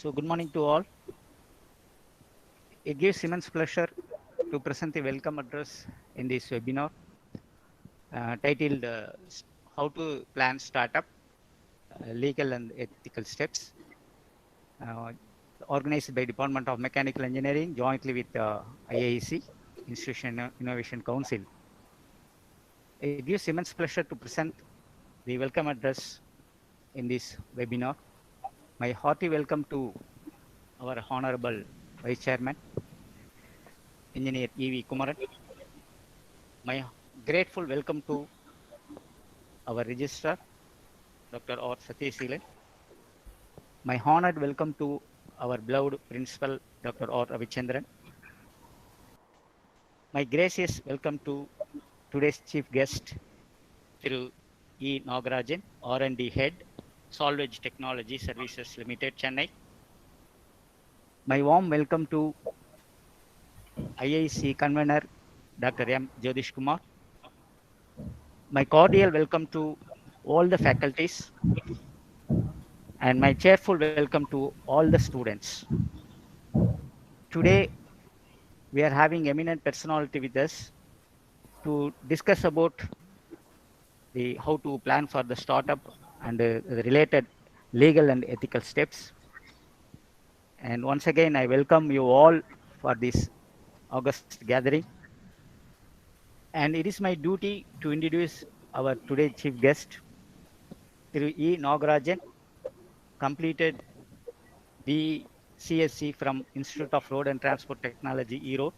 So good morning to all. It gives immense pleasure to present the welcome address in this webinar titled How to Plan Startup, Legal and Ethical Steps, uh, organized by Department of Mechanical Engineering jointly with IIEC, Institution Innovation Council. It gives immense pleasure to present the welcome address in this webinar. My hearty welcome to our Honorable Vice Chairman, Engineer E.V. Kumaran. My grateful welcome to our Registrar, Dr. R. Satyaseelan. My honored welcome to our beloved Principal, Dr. R. Ravichandran. My gracious welcome to today's chief guest, Thiru E. Nagarajan, R&D Head, Solvage Technology Services Limited, Chennai. My warm welcome to IIC Convener, Dr. M. Jyotish Kumar. My cordial welcome to all the faculties and my cheerful welcome to all the students. Today, we are having eminent personality with us to discuss about the how to plan for the startup and the related legal and ethical steps. And once again, I welcome you all for this August gathering. And it is my duty to introduce our today's chief guest, Thiru E. Nagarajan, completed BCSC from Institute of Road and Transport Technology, Erode,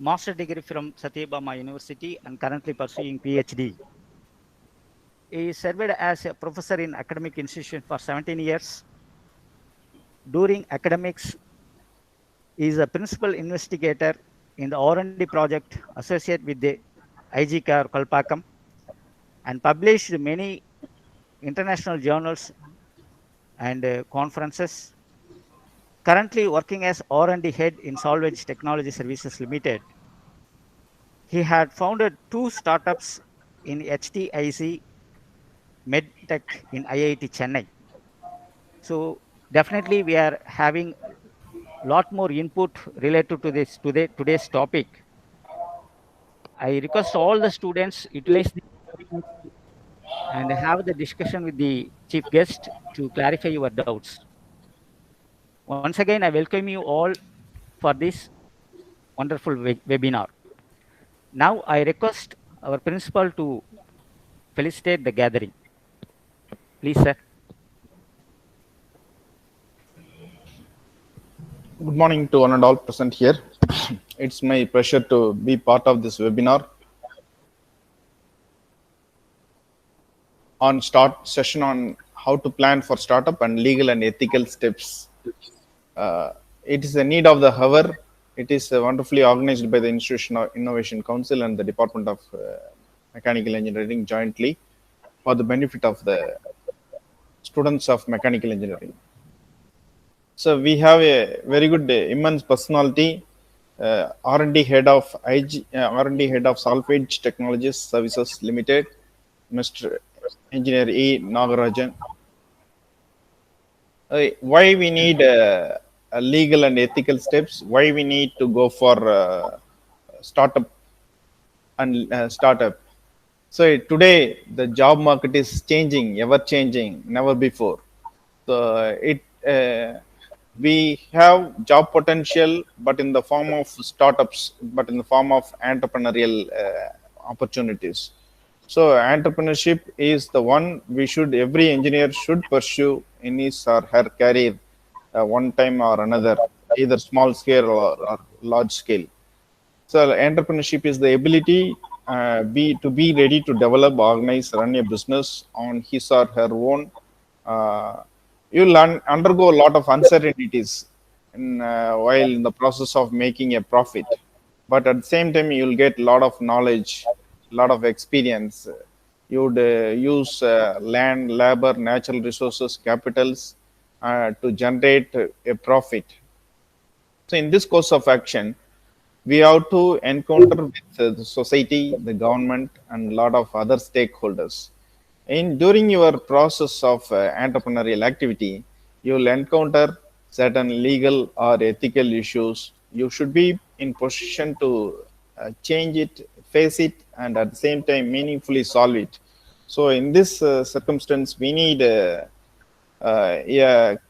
master degree from Satyabama University, and currently pursuing PhD. He served as a professor in academic institution for 17 years. During academics, he is a principal investigator in the R&D project associated with the IGCAR Kalpakkam and published many international journals and conferences. Currently working as R&D head in Solvage Technology Services Limited. He had founded 2 startups in HTIC MedTech in IIT Chennai. So definitely we are having lot more input related to this today's topic. I request all the students utilize the opportunity and have the discussion with the chief guest to clarify your doubts. Once again, I welcome you all for this wonderful webinar. Now I request our principal to felicitate the gathering. Please, sir. Good morning to one and all present here. It's my pleasure to be part of this webinar on start session on how to plan for startup and legal and ethical steps. It is a need of the hour. It is wonderfully organized by the Institution of Innovation Council and the Department of Mechanical Engineering jointly for the benefit of the students of mechanical engineering. So we have a very good, immense personality, R&D head of R&D head of Solvage Technologies Services Limited, Mr. Engineer E. Nagarajan. Why we need a legal and ethical steps? Why we need to go for startup and startup? So today the job market is changing, ever changing, never before. So we have job potential, but in the form of startups, but in the form of entrepreneurial opportunities. So entrepreneurship is the one every engineer should pursue in his or her career, one time or another, either small scale or large scale. So entrepreneurship is the ability to be ready to develop, organize, run a business on his or her own. You'll undergo a lot of uncertainties while in the process of making a profit, but at the same time you'll get a lot of knowledge, a lot of experience. You'd use land, labor, natural resources, capitals to generate a profit. So in this course of action, we have to encounter with the society, the government, and a lot of other stakeholders. During your process of entrepreneurial activity, you will encounter certain legal or ethical issues, you should be in position to change it, face it, and at the same time meaningfully solve it. So in this circumstance, we need a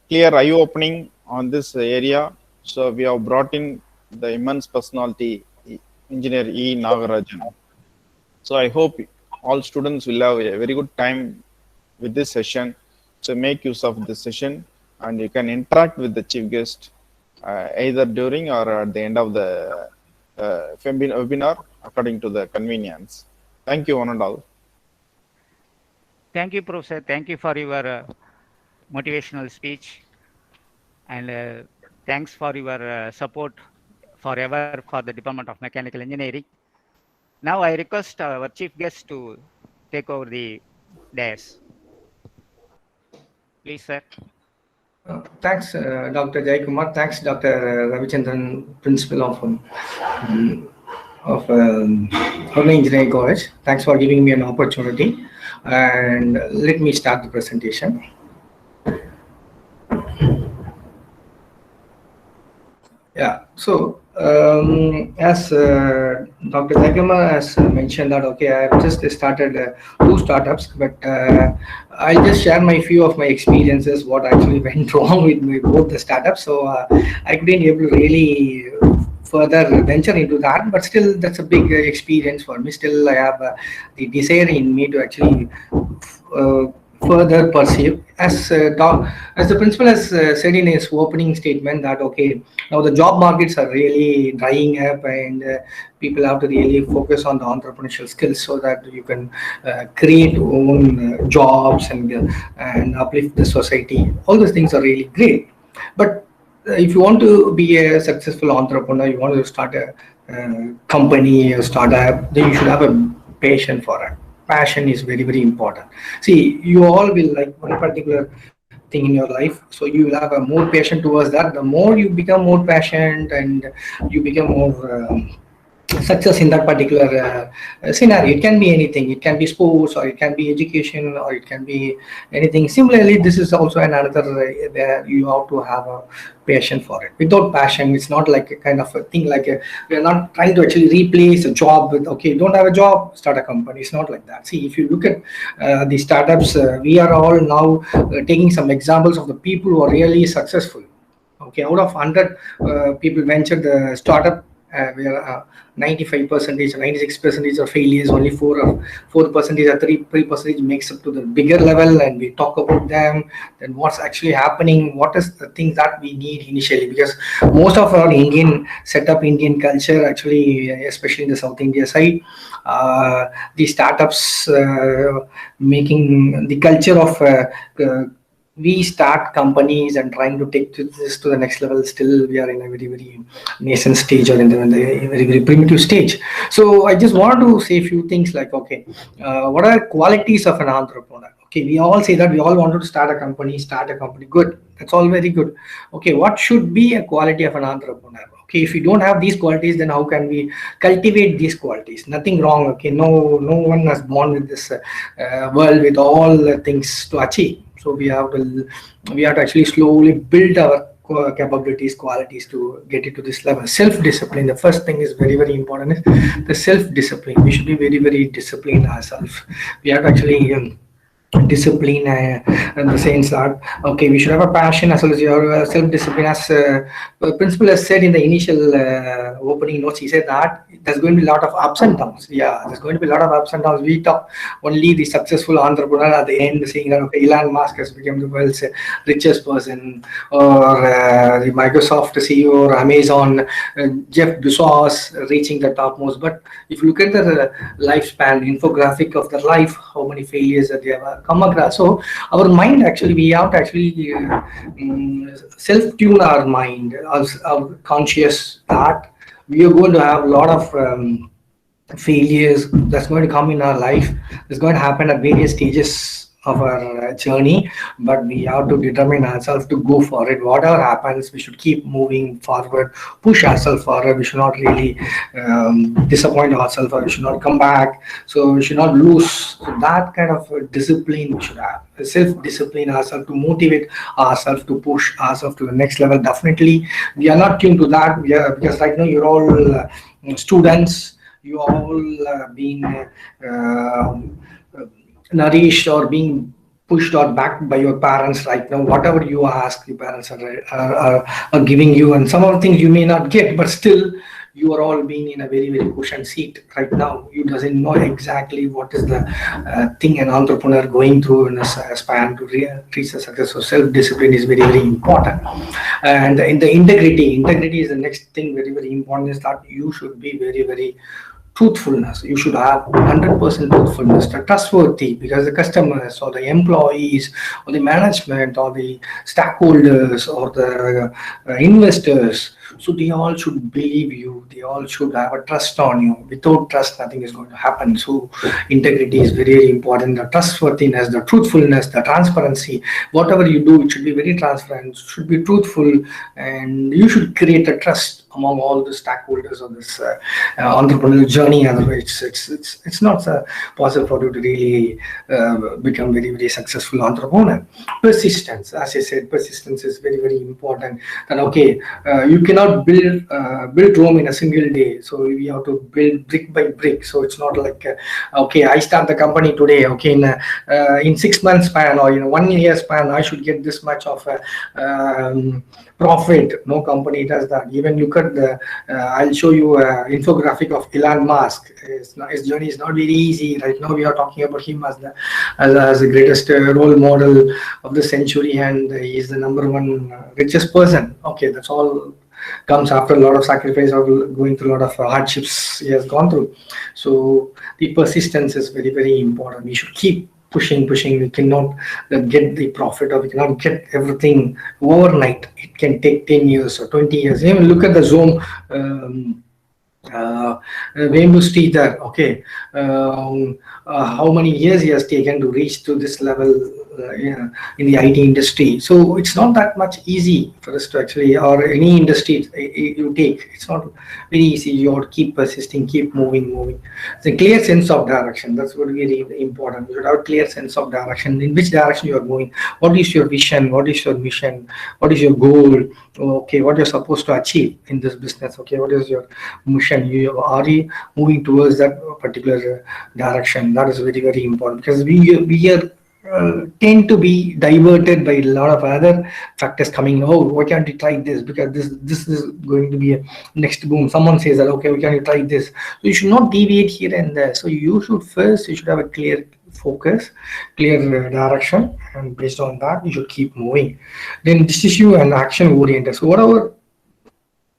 clear eye opening on this area. So we have brought in the immense personality, Engineer E. Nagarajan. So I hope all students will have a very good time with this session. So make use of this session, and you can interact with the chief guest either during or at the end of the webinar according to the convenience. Thank you, one and all. Thank you, Professor. Thank you for your motivational speech, and thanks for your support forever for the Department of Mechanical Engineering. Now I request our chief guest to take over the dais. Please, sir. Thanks, Dr. Jaikumar. Thanks, Dr. Ravichandran, Principal of Honorary Engineering College. Thanks for giving me an opportunity. And let me start the presentation. Yeah, so as Dr. Jaikumar has mentioned that, okay, I've just started 2 startups, but I'll just share my few of my experiences, what actually went wrong with both the startups. So I couldn't able to really further venture into that, but still that's a big experience for me. Still I have the desire in me to actually further pursue. As the principal has said in his opening statement that, okay, now the job markets are really drying up, and people have to really focus on the entrepreneurial skills so that you can create own jobs and uplift the society. All those things are really great, but if you want to be a successful entrepreneur, you want to start a company, a startup, then you should have a passion for it. Passion is very, very important. See, you all will like one particular thing in your life, so you will have a more passion towards that. The more you become more passionate and you become more success in that particular scenario. It can be anything. It can be sports, or it can be education, or it can be anything. Similarly, this is also another where you have to have a passion for it. Without passion, it's not like a kind of a thing like we are not trying to actually replace a job with, okay, don't have a job, start a company. It's not like that. See, if you look at the startups, we are all now taking some examples of the people who are really successful. Okay, out of 100 people venture the startup, where 95%, 96% are failures. Only 4% or 3% makes up to the bigger level, and we talk about them. Then what's actually happening? What is the things that we need initially? Because most of our Indian setup, Indian culture, actually, especially in the South India side, the startups making the culture of we start companies and trying to take this to the next level. Still, we are in a very, very nascent stage, or in the very, very primitive stage. So I just want to say a few things like, okay, what are qualities of an entrepreneur? Okay, we all say that we all wanted to start a company. Good. That's all very good. Okay, what should be a quality of an entrepreneur? Okay, if we don't have these qualities, then how can we cultivate these qualities? Nothing wrong. Okay, no one has born with this world with all the things to achieve. So we have to actually slowly build our capabilities, qualities to get it to this level. Self-discipline. The first thing is very, very important. Is the self-discipline. We should be very, very disciplined ourselves. We have to actually discipline in the sense that, okay, we should have a passion as well as your self-discipline. As principal has said in the initial opening notes, he said that there's going to be a lot of ups and downs. Yeah, there's going to be a lot of ups and downs. We talk only the successful entrepreneur at the end, saying that, okay, Elon Musk has become the world's richest person, or the Microsoft CEO, or Amazon, Jeff Bezos reaching the topmost. But if you look at the lifespan infographic of their life, how many failures that they have come across. So our mind, actually, we have to actually self-tune our mind, our conscious that we are going to have a lot of failures that's going to come in our life. It's going to happen at various stages of our journey, but we have to determine ourselves to go for it. Whatever happens, we should keep moving forward, push ourselves forward. We should not really disappoint ourselves, or we should not come back. So we should not lose. So that kind of discipline we should have. Self-discipline ourselves to motivate ourselves to push ourselves to the next level. Definitely, we are not tuned to that. Because right now you're all students. You all being nourished or being pushed or backed by your parents right now. Whatever you ask, your parents are giving you, and some of the things you may not get, but still you are all being in a very, very cushioned seat right now. You doesn't know exactly what is the thing an entrepreneur going through in a span to reach the success. So self-discipline is very, very important. And in the integrity is the next thing, very, very important, is that you should be very, very truthfulness. You should have 100% truthfulness, the trustworthy, because the customers or the employees or the management or the stakeholders or the investors, so they all should believe you. They all should have a trust on you. Without trust, nothing is going to happen. So integrity is very, very important. The trustworthiness, the truthfulness, the transparency. Whatever you do, it should be very transparent, should be truthful, and you should create a trust among all the stakeholders of this entrepreneurial journey. Otherwise, it's not possible for you to really become very, very successful entrepreneur. Persistence, as I said, persistence is very, very important. And okay, you cannot build Rome in a single day. So we have to build brick by brick. So it's not like okay, I start the company today. Okay, in 6 months span or 1 year span, I should get this much of profit. No company does that. Even look at the I'll show you an infographic of Elon Musk. His journey is not very easy. Right now we are talking about him as the greatest role model of the century, and he is the #1 richest person. Okay, that's all comes after a lot of sacrifice or going through a lot of hardships he has gone through. So the persistence is very, very important. We should keep pushing. We cannot get the profit, or we cannot get everything overnight. It can take 10 years or 20 years. Even look at the Zoom Venu Sridhar. Okay, how many years he has taken to reach to this level in the IT industry. So it's not that much easy for us to actually, or any industry you take, it's not very easy. You have to keep persisting, keep moving. It's a clear sense of direction. That's what really important. You should have a clear sense of direction, in which direction you are going. What is your vision? What is your mission? What is your goal? Okay, what you're supposed to achieve in this business? Okay, what is your mission? You are moving towards that particular direction. That is very, very important, because we are tend to be diverted by a lot of other factors coming. Oh, why can't you try this? Because this is going to be a next boom. Someone says that, okay, why can't you try this? So you should not deviate here and there. So you should have a clear focus, clear direction, and based on that you should keep moving. Then decision and action oriented. So whatever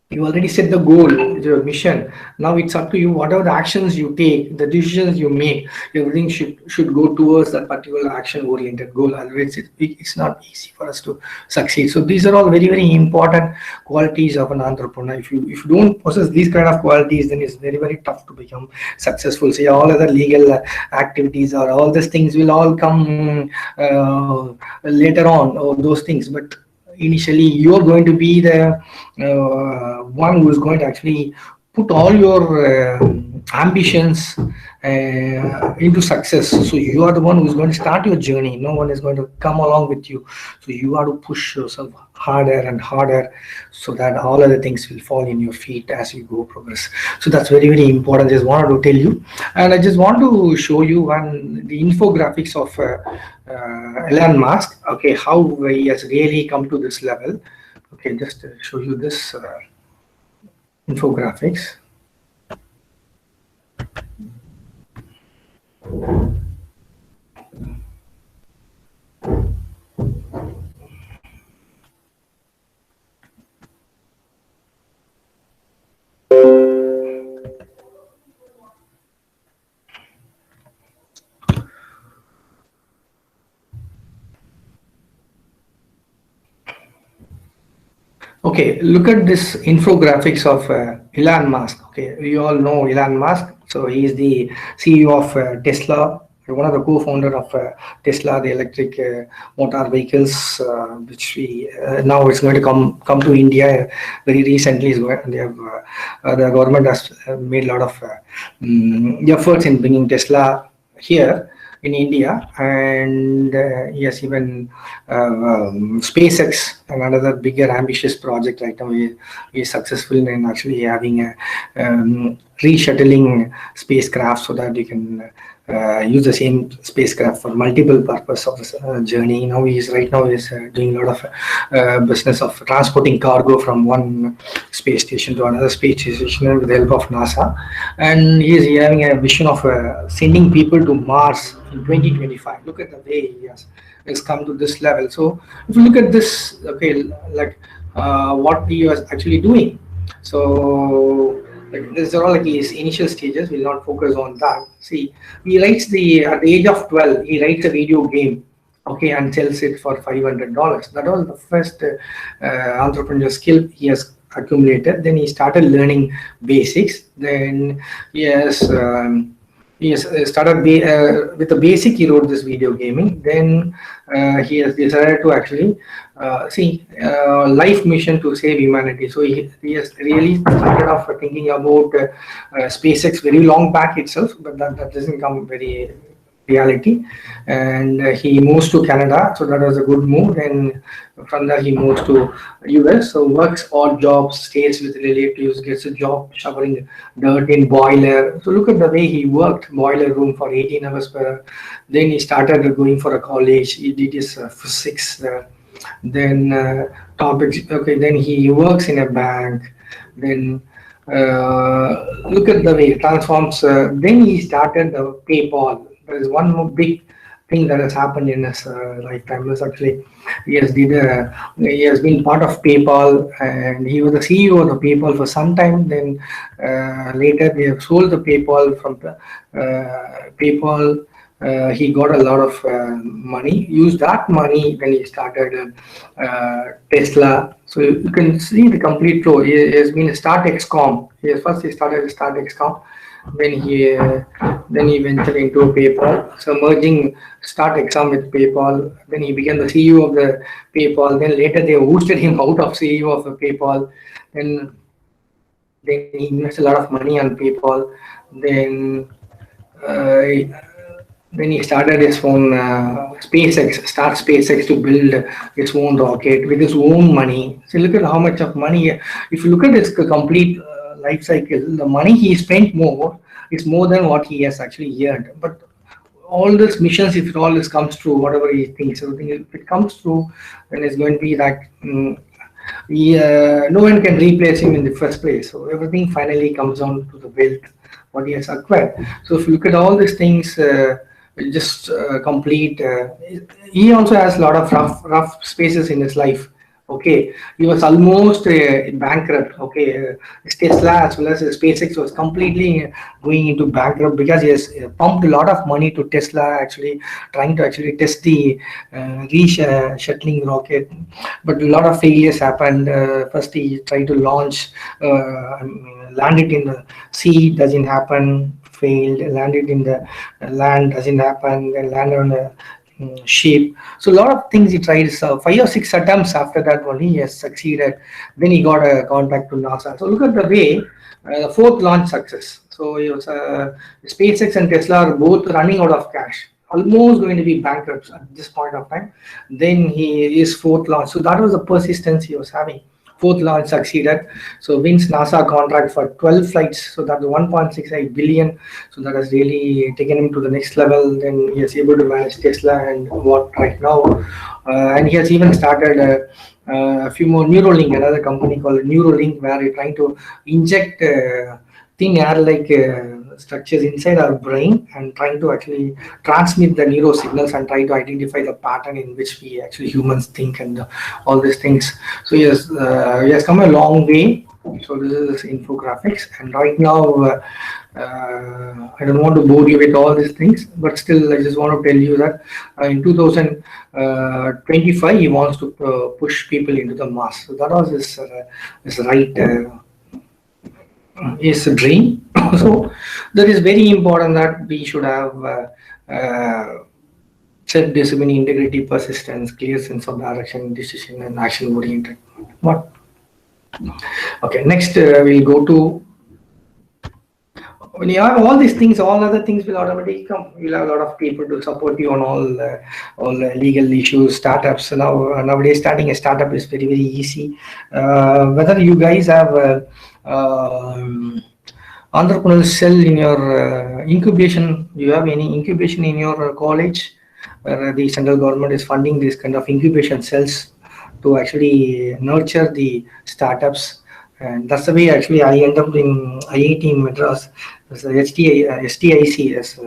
you already set the goal, your mission. Now it's up to you. Whatever the actions you take, the decisions you make, everything should go towards that particular action-oriented goal. Otherwise, it's not easy for us to succeed. So these are all very, very important qualities of an entrepreneur. If you don't possess these kind of qualities, then it's very, very tough to become successful. See, all other legal activities or all these things will all come later on, or those things. But initially, you're going to be the one who is going to actually put all your ambitions into success. So you are the one who is going to start your journey. No one is going to come along with you. So you have to push yourself harder and harder, so that all other things will fall in your feet as you go progress. So that's very, very important. Just wanted to tell you, and I just want to show you the infographics of Elon Musk. Okay, how he has really come to this level. Okay, just to show you this infographics. Okay, look at this infographics of Elon Musk. Okay, we all know Elon Musk. So he is the CEO of Tesla. one of the co-founder of Tesla, the electric motor vehicles, which we now it's going to come to India very recently. They have the government has made a lot of efforts in bringing Tesla here in India, and yes, even SpaceX, another bigger ambitious project right now, is successful in actually having a reshuttling spacecraft so that you can use the same spacecraft for multiple purpose of the journey. Now he's doing a lot of business of transporting cargo from one space station to another space station with the help of NASA, and he is having a vision of sending people to Mars in 2025. Look at the way he has come to this level. So if you look at this, okay, like what he was actually doing. So like, these are all like his initial stages. We'll not focus on that. See, he writes at the age of 12, he writes a video game, okay, and sells it for $500. That was the first entrepreneurial skill he has accumulated. Then he started learning basics. Then he has started with the basic. He wrote this video gaming. Then he has decided to actually life mission to save humanity. So he has really started off thinking about SpaceX very long back itself, but that doesn't come very reality. And he moves to Canada, so that was a good move. And from there he moves to US, so works odd jobs, stays with relatives, gets a job shoveling dirt in boiler. So look at the way he worked, boiler room for 18 hours per hour. Then he started going for a college. He did his physics there. Then topics, okay, then he works in a bank. Then look at the way it transforms. Then he started PayPal. There is one more big thing that has happened in his lifetime. Is actually he has been part of PayPal, and he was the CEO of the PayPal for some time. Then later they have sold the PayPal from the PayPal. He got a lot of money, used that money when he started Tesla. So you can see the complete flow. He has been a StartXCom. First he started StartXCom, then he ventured into PayPal. So merging StartXCom with PayPal, then he became the CEO of the PayPal. Then later they boosted him out of CEO of the PayPal. Then he invested a lot of money on PayPal. Then he started his own SpaceX to build his own rocket with his own money. So look at how much of money. If you look at his complete life cycle, the money he spent is more than what he has actually earned. But all these missions, if it all comes true, whatever he thinks, everything, if it comes true, then it's going to be that no one can replace him in the first place. So everything finally comes down to the wealth what he has acquired. So if you look at all these things, complete. He also has a lot of rough spaces in his life. Okay, he was almost bankrupt. Okay, Tesla as well as SpaceX was completely going into bankrupt because he has pumped a lot of money to Tesla, actually trying to actually test the shuttling rocket, but a lot of failures happened. First, he tried to launch, land it in the sea, doesn't happen. Failed. Landed in the land, doesn't happen. Then landed on a ship. So a lot of things he tried. So 5 or 6 attempts after that only he has succeeded. Then he got a contact to NASA. So look at the way the 4th launch success. So he was SpaceX and Tesla are both running out of cash, almost going to be bankrupt at this point of time. Then his 4th launch. So that was the persistence he was having. 4th launch succeeded, so wins NASA contract for 12 flights, so that's 1.68 billion. So that has really taken him to the next level. Then he is able to manage Tesla and what right now, and he has even started a few more. Neuralink, another company called Neuralink, where he's trying to inject thin air-like structures inside our brain and trying to actually transmit the neuro signals and try to identify the pattern in which we actually humans think and all these things. So he has come a long way. So this is infographics, and right now I don't want to bore you with all these things, but still I just want to tell you that in 2025 he wants to push people into the Mars. So that was his right. Is a dream. So that is very important that we should have self-discipline, integrity, persistence, clear sense of direction, decision, and action-oriented. What? Okay, next we'll go to, when you have all these things, all other things will automatically come. You'll have a lot of people to support you on all legal issues, startups. Nowadays, starting a startup is very, very easy. Whether you guys have entrepreneurial cell in your incubation, you have any incubation in your college, where the central government is funding this kind of incubation cells to actually nurture the startups. And that's the way actually I end up in IIT in Madras. There's a STIC, as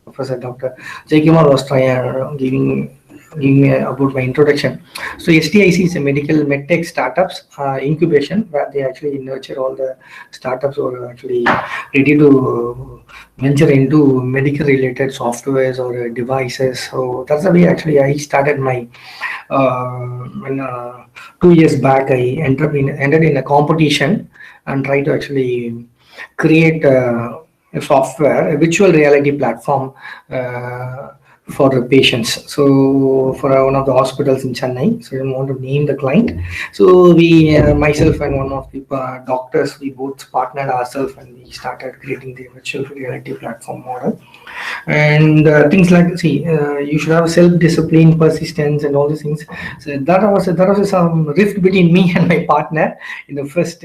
Professor Dr. Jaykumar was giving me about my introduction. So STIC is a medical medtech startups incubation, where they actually nurture all the startups who are actually ready to venture into medical related softwares or devices. So that's the way actually I started my 2 years back. I entered in a competition and tried to actually create a software, a virtual reality platform for the patients. So for one of the hospitals in Chennai, so I don't want to name the client. So we, myself and one of the doctors, we both partnered ourselves and we started creating the virtual reality platform model. And things like, you should have self-discipline, persistence, and all these things. So that was some rift between me and my partner in the first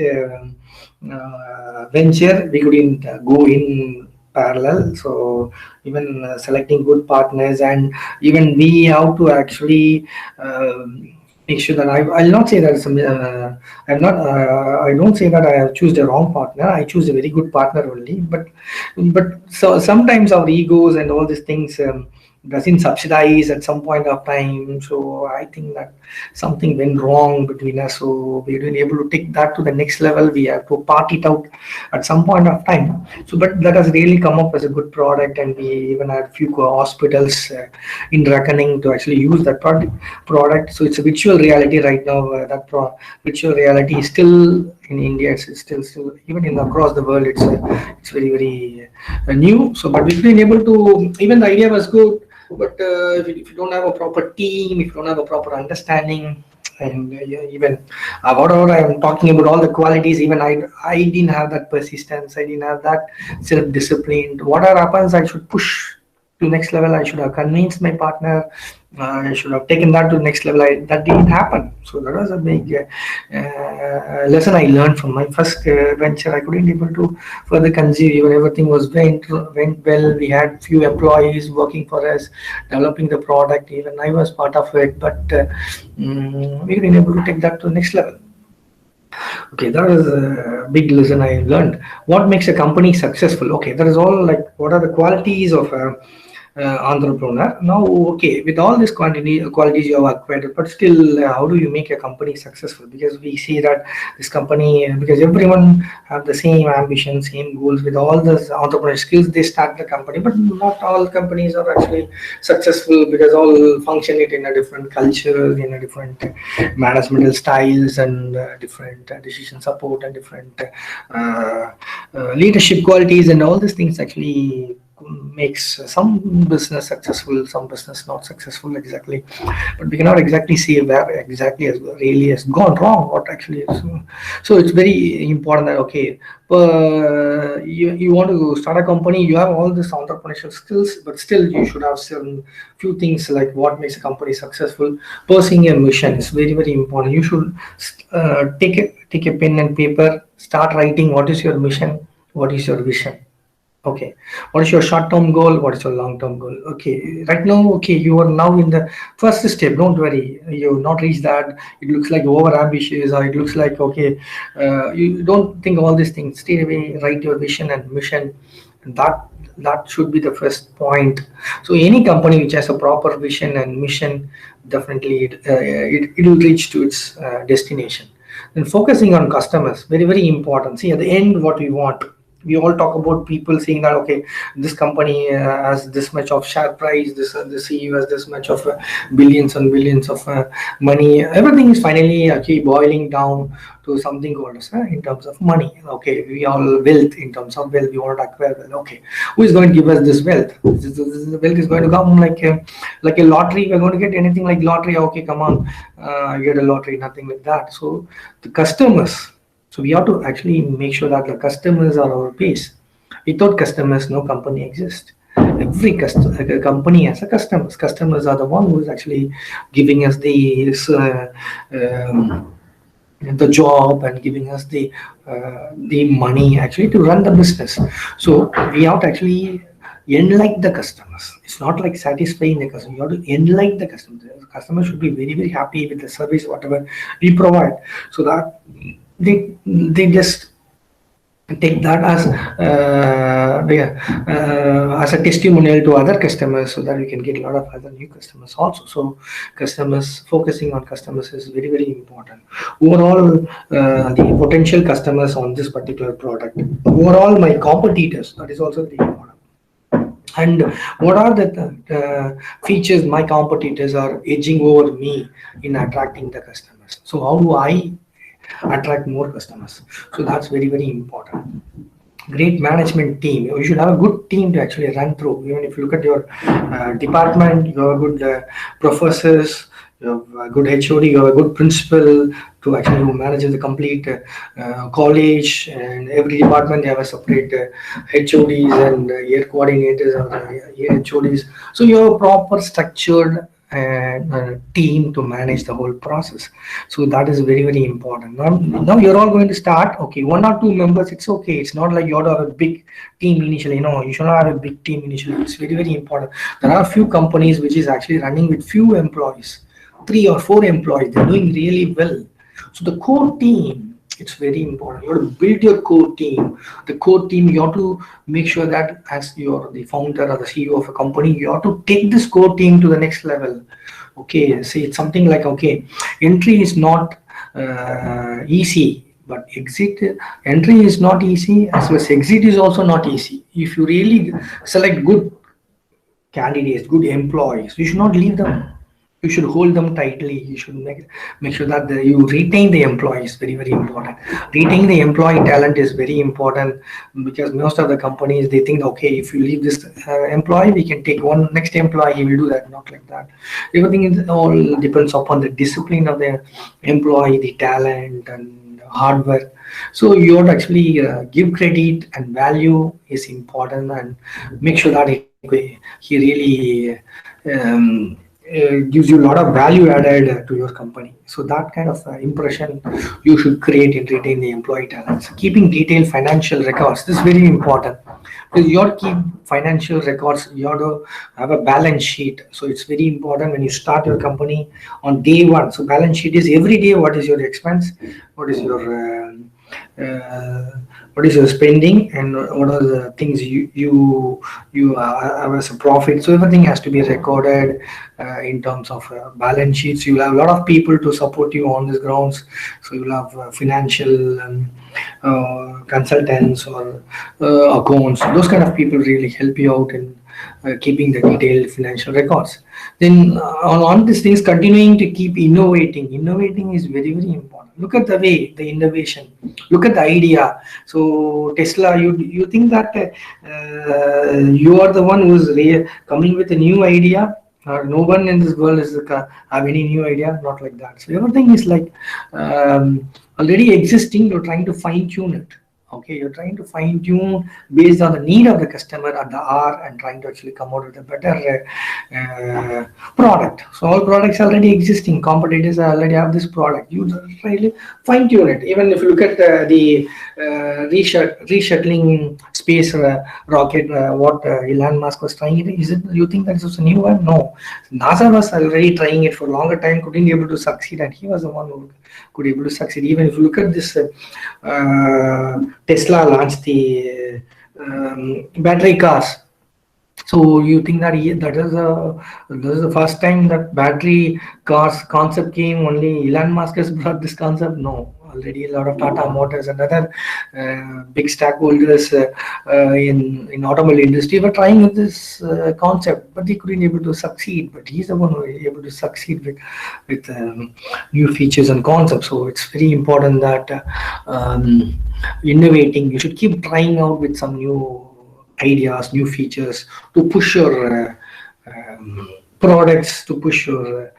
venture. We couldn't go in parallel, so even selecting good partners, and even we have to actually make sure that I'll not say that I don't say that I have choose the wrong partner. I choose a very good partner only, but so sometimes our egos and all these things doesn't subsidize at some point of time. So I think that something went wrong between us. So we weren't able to take that to the next level. We have to part it out at some point of time. So, but that has really come up as a good product, and we even had few hospitals in reckoning to actually use that product. So it's a virtual reality right now. Virtual reality is still in India. It's still even in across the world. It's very, very new. So, but we've been able to. Even the idea was good. But if you don't have a proper team, if you don't have a proper understanding, and even whatever I am talking about, all the qualities, even I didn't have that persistence, I didn't have that self-discipline. Whatever happens, I should push to next level. I should have convinced my partner. I should have taken that to the next level. That didn't happen. So that was a big lesson I learned from my first venture. I couldn't able to further conceive. Even everything went well. We had few employees working for us, developing the product. Even I was part of it, but we couldn't able to take that to the next level. Okay, that is a big lesson I learned. What makes a company successful? Okay, that is all like what are the qualities of entrepreneur. Now, okay, with all these qualities you have acquired, but still, how do you make a company successful? Because we see that this company, because everyone have the same ambition, same goals. With all those entrepreneurial skills, they start the company, but not all companies are actually successful because all function it in a different culture, in a different managemental styles, and different decision support, and different leadership qualities, and all these things actually makes some business successful, some business not successful exactly. But we cannot exactly say where exactly has gone wrong, what actually is. So it's very important that okay, you want to start a company, you have all these entrepreneurial skills, but still you should have certain few things like what makes a company successful. Pursuing a mission is very, very important. You should take a pen and paper, start writing what is your mission, what is your vision. Okay, what is your short-term goal? What is your long-term goal? Okay, right now, okay, you are now in the first step. Don't worry, you have not reached that. It looks like over-ambitious, or it looks like, okay, you don't think all these things. Stay away, write your vision and mission. And that should be the first point. So any company which has a proper vision and mission, definitely it will reach to its destination. Then focusing on customers, very, very important. See, at the end, what we want. We all talk about people saying that, okay, this company has this much of share price, the CEO has this much of billions and billions of money. Everything is finally okay boiling down to something called in terms of money. Okay, we all wealth, in terms of wealth, we want to acquire wealth. Okay, who is going to give us this wealth? This wealth is going to come like a lottery. We're going to get anything like lottery. Okay, come on, get a lottery, nothing like that. So the customers. So we have to actually make sure that the customers are our base. Without customers, no company exists. Every company has a customers. Customers are the one who is actually giving us the job and giving us the money actually to run the business. So we have to actually enlighten the customers. It's not like satisfying the customer. You have to enlighten the customers. The customer should be very, very happy with the service, whatever we provide, so that they just take that as a testimonial to other customers, so that we can get a lot of other new customers also. So focusing on customers is very, very important. Overall, the potential customers on this particular product, overall my competitors, that is also very important. And what are the features my competitors are edging over me in attracting the customers? So how do I attract more customers? So that's very, very important. Great management team. You should have a good team to actually run through. Even if you look at your department, you have good professors, you have a good HOD, you have a good principal to actually who manages the complete college, and every department they have a separate HODs and year coordinators or year HODs. So you have a proper structured team to manage the whole process. So that is very, very important. Now you're all going to start, okay, 1 or 2 members, it's okay. It's not like you have to have a big team initially. No, you should not have a big team initially. It's very, very important. There are a few companies which is actually running with few employees, 3 or 4 employees. They're doing really well. So the core team, it's very important. You have to build your core team. The core team, you have to make sure that as you're the founder or the CEO of a company, you have to take this core team to the next level. Okay, see, it's something like, okay, entry is not easy, but entry is not easy, as well as exit is also not easy. If you really select good candidates, good employees, you should not leave them. You should hold them tightly. You should make sure that you retain the employees. Very, very important. Retaining the employee talent is very important, because most of the companies, they think, okay, if you leave this employee, we can take one next employee, he will do that. Not like that. Everything all depends upon the discipline of the employee, the talent and hard work. So you have to actually give credit and value is important, and make sure that he really gives you a lot of value added to your company. So that kind of impression you should create and retain the employee talents. Keeping detailed financial records, this is very important, because you have to keep financial records. You have to have a balance sheet. So it's very important when you start your company on day one. So balance sheet is every day, what is your expense, what is your spending, and what are the things you have as a profit. So everything has to be recorded in terms of balance sheets. You'll have a lot of people to support you on these grounds. So you'll have financial consultants or accounts. Those kind of people really help you out in keeping the detailed financial records. Then on these things, continuing to keep innovating. Innovating is very, very important. Look at the innovation. Look at the idea. So Tesla, you think that you are the one who's coming with a new idea? No one in this world have any new idea. Not like that. So everything is like already existing. You're trying to fine tune it. Okay, you're trying to fine tune based on the need of the customer at the hour, and trying to actually come out with a better product. So all products are already existing. Competitors already have this product. You really fine tune it. Even if you look at the reshuttling space rocket, what Elon Musk was trying it, you think that this was a new one? No, NASA was already trying it for a longer time, couldn't be able to succeed, and he was the one who could be able to succeed. Even if you look at this, Tesla launched the battery cars. So you think that that is the first time that battery cars concept came? Only Elon Musk has brought this concept? No, already. A lot of Tata Motors and other big stakeholders in automobile industry were trying with this concept, but they couldn't able to succeed. But he's the one who is able to succeed with new features and concepts. So it's very important that innovating. You should keep trying out with some new ideas, new features to push your products, to push your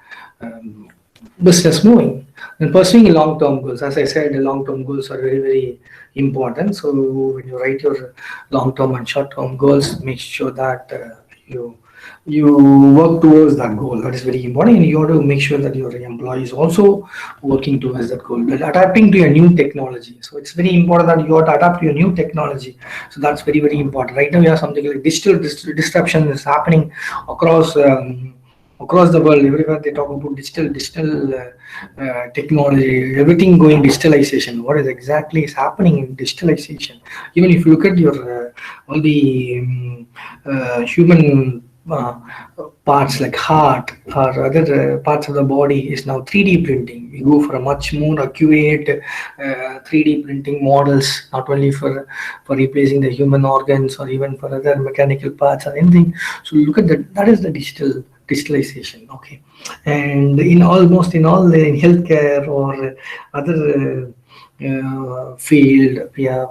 business moving. And pursuing long-term goals, as I said, the long-term goals are very, very important. So when you write your long-term and short-term goals, make sure that you work towards that goal. That is very important, and you have to make sure that your employees also working towards that goal. But adapting to a new technology, so it's very important that you have to adapt to a new technology. So that's very, very important. Right now we have something like digital disruption is happening across across the world. Everywhere they talk about digital technology, everything going digitalization. What is exactly is happening in digitalization? Even if you look at your all the human parts like heart or other parts of the body is now 3D printing. We go for a much more accurate 3D printing models, not only for replacing the human organs or even for other mechanical parts or anything. So look at that. That is the digitalization. Okay, and in almost in all in healthcare or other field, we have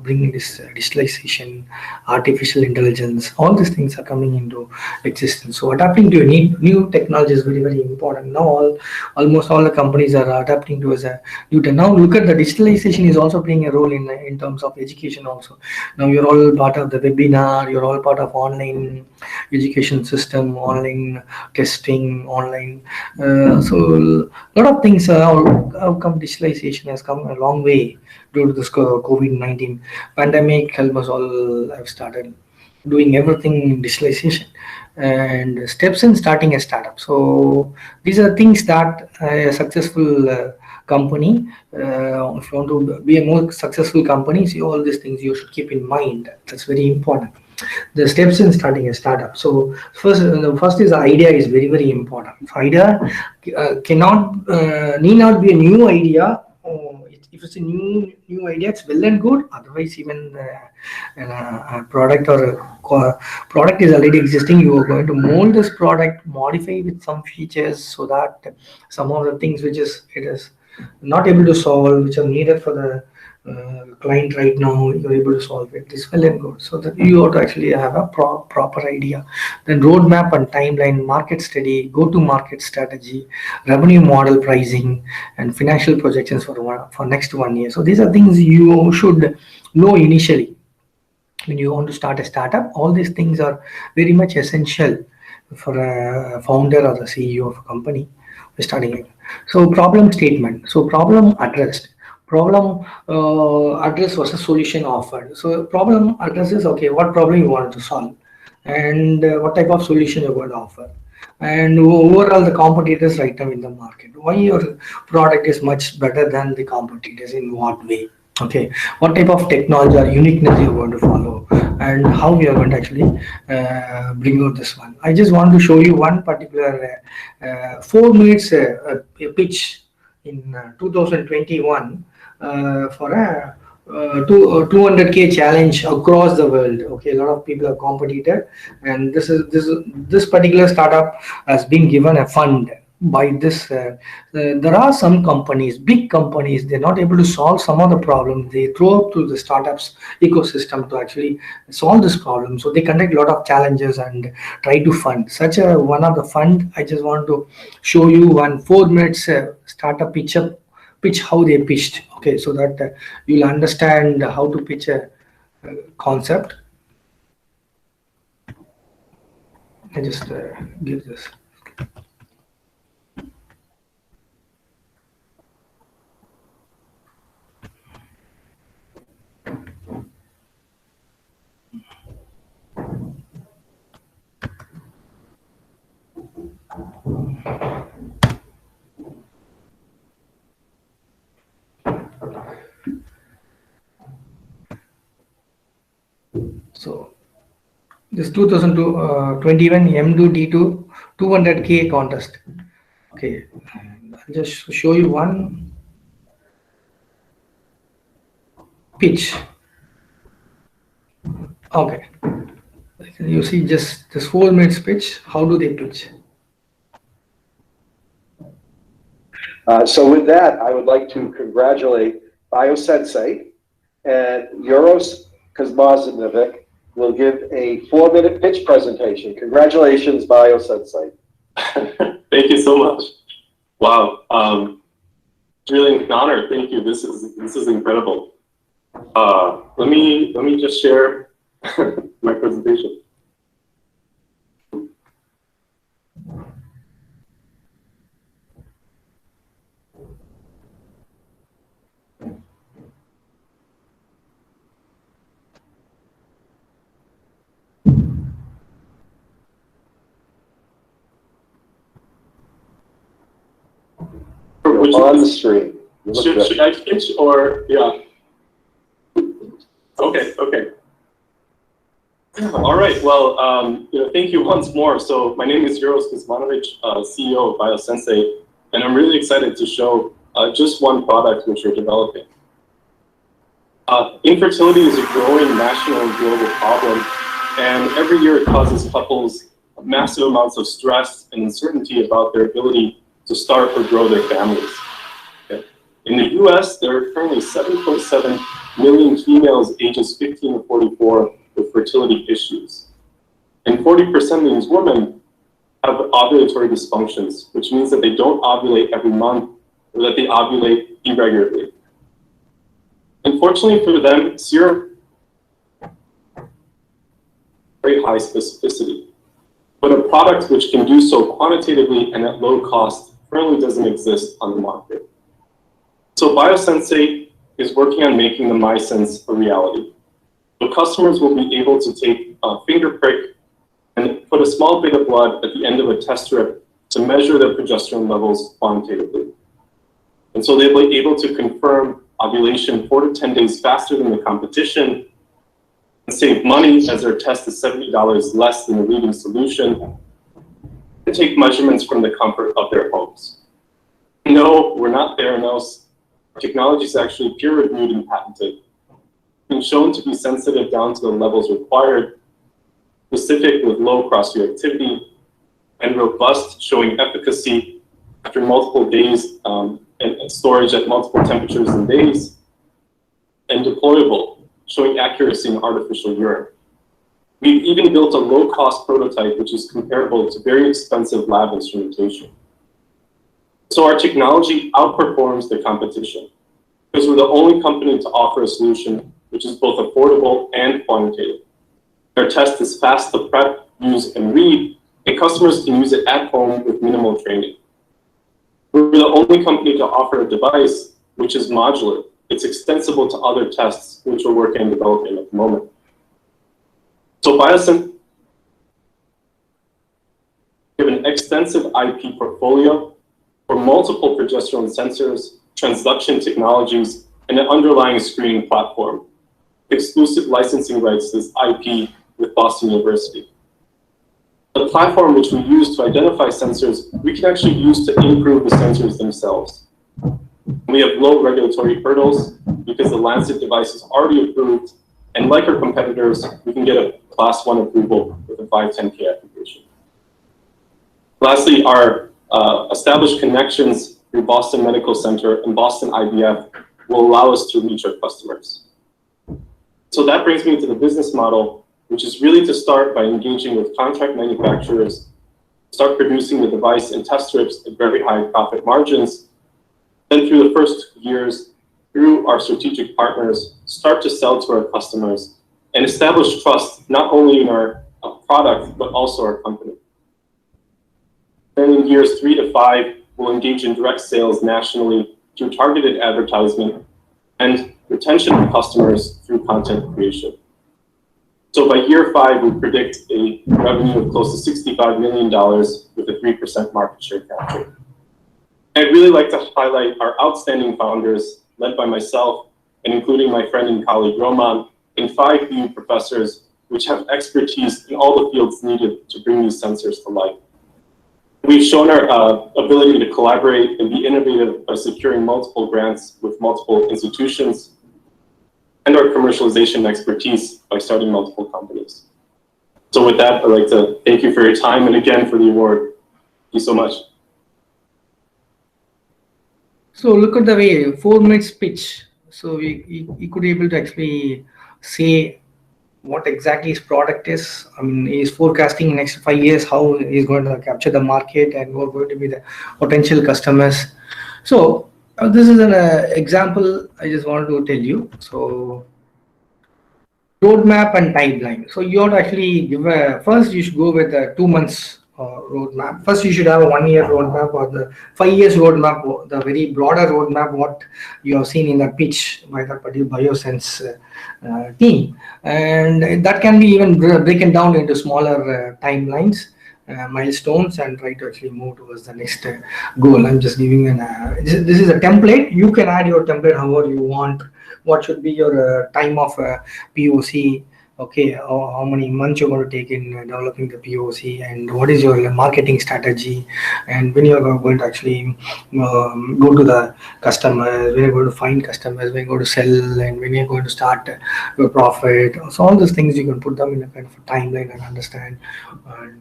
bringing this digitalization, artificial intelligence. All these things are coming into existence. So adapting to a new technology is very, very important. Now almost all the companies are adapting to as a new. Now look at the digitalization is also playing a role in terms of education also. Now you're all part of the webinar. You're all part of online education system, online testing, online. So a lot of things. How come digitalization has come a long way due to this COVID-19 pandemic? Almost all have started doing everything in digitalization and steps in starting a startup. So these are things that a successful company, if you want to be a more successful company, see all these things you should keep in mind. That's very important. The steps in starting a startup. So first is the idea is very, very important. So idea need not be a new idea. If it's a new idea, it's well and good. Otherwise, even a product or a product is already existing, you are going to mold this product, modify with some features so that some of the things which it is not able to solve, which are needed for the client right now, you're able to solve it. This well and good. So that you have to actually have a proper idea. Then roadmap and timeline, market study, go-to-market strategy, revenue model, pricing, and financial projections for next 1 year. So these are things you should know initially when you want to start a startup. All these things are very much essential for a founder or the CEO of a company starting it. So problem statement. So problem addressed. Problem address versus solution offered. So problem addresses, okay, what problem you want to solve and what type of solution you're going to offer, and overall the competitors right now in the market, why your product is much better than the competitors, in what way, okay, what type of technology or uniqueness you're going to follow, and how we are going to actually bring out this one. I just want to show you one particular 4 minutes pitch in 2021 for a 200K challenge across the world. Okay, a lot of people are competitor, and this particular startup has been given a fund by this. There are some companies, big companies, they're not able to solve some of the problems. They throw up to the startups ecosystem to actually solve this problem. So they conduct a lot of challenges and try to fund such a one of the fund. I just want to show you one 4 minutes startup pitch how they pitched. Okay, so that you'll understand how to pitch a concept. I just give this. So this 2021 M2D2 200K contest. Okay, I'll just show you one pitch? Okay. You see just this 4 minutes pitch, how do they pitch? So with that, I would like to congratulate BioSensei, and Uros Kuzmanovic will give a 4-minute pitch presentation. Congratulations, BioSensei. Thank you so much. Wow, it's really an honor. Thank you. This is incredible. Let me just share my presentation. On the screen. Should I pitch or yeah? Okay. All right. Well, thank you once more. So my name is Uros Kuzmanovic, CEO of BioSensei, and I'm really excited to show just one product which we're developing. Infertility is a growing national and global problem, and every year it causes couples massive amounts of stress and uncertainty about their ability to start or grow their families. Okay. In the US, there are currently 7.7 million females ages 15 to 44 with fertility issues. And 40% of these women have ovulatory dysfunctions, which means that they don't ovulate every month or that they ovulate irregularly. Unfortunately for them, serum very high specificity. But a product which can do so quantitatively and at low cost currently doesn't exist on the market. So BioSensei is working on making the MySense a reality. So customers will be able to take a finger prick and put a small bit of blood at the end of a test strip to measure their progesterone levels quantitatively. And so they'll be able to confirm ovulation 4 to 10 days faster than the competition and save money as their test is $70 less than the leading solution, and take measurements from the comfort of their homes. No, we're not Theranos. Our technology is actually peer-reviewed and patented, and shown to be sensitive down to the levels required, specific with low cross-reactivity, and robust, showing efficacy after multiple days and storage at multiple temperatures and days, and deployable, showing accuracy in artificial urine. We've even built a low-cost prototype which is comparable to very expensive lab instrumentation. So our technology outperforms the competition because we're the only company to offer a solution which is both affordable and quantitative. Our test is fast to prep, use, and read, and customers can use it at home with minimal training. We're the only company to offer a device which is modular. It's extensible to other tests which we're working on developing at the moment. So BioSensei have an extensive IP portfolio for multiple progesterone sensors, transduction technologies, and an underlying screening platform. Exclusive licensing rights to this IP with Boston University. The platform which we use to identify sensors, we can actually use to improve the sensors themselves. We have low regulatory hurdles because the Lancet device is already approved, and like our competitors, we can get a Class 1 approval with a 510(k) application. Lastly, our established connections through Boston Medical Center and Boston IVF will allow us to reach our customers. So that brings me to the business model, which is really to start by engaging with contract manufacturers, start producing the device and test strips at very high profit margins. Then through the first years, through our strategic partners, start to sell to our customers and establish trust not only in our product, but also our company. Then in years 3 to 5, we'll engage in direct sales nationally through targeted advertisement and retention of customers through content creation. So by year 5, we predict a revenue of close to $65 million with a 3% market share capture. I'd really like to highlight our outstanding founders, led by myself, and including my friend and colleague Roman, and 5 BU professors, which have expertise in all the fields needed to bring these sensors to life. We've shown our ability to collaborate and be innovative by securing multiple grants with multiple institutions. and our commercialization expertise by starting multiple companies. So with that, I'd like to thank you for your time and again for the award. Thank you so much. So look at the way 4 minutes pitch. So he could be able to actually say what exactly his product is. I mean, he's forecasting next 5 years how he's going to capture the market and what are going to be the potential customers. So this is an example I just wanted to tell you. So roadmap and timeline. So you have to actually give first you should go with a 2 months roadmap. First you should have a 1 year roadmap or the 5 years roadmap, the very broader roadmap what you have seen in the pitch by that particular Biosense team, and that can be even broken down into smaller timelines, milestones, and try to actually move towards the next goal. I'm just giving an this is a template. You can add your template however you want. What should be your time of POC? Okay, how many months you're going to take in developing the POC, and what is your marketing strategy, and when you're going to actually go to the customers, when you're going to find customers, when you're going to sell, and when you're going to start your profit. So all those things you can put them in a kind of a timeline and understand and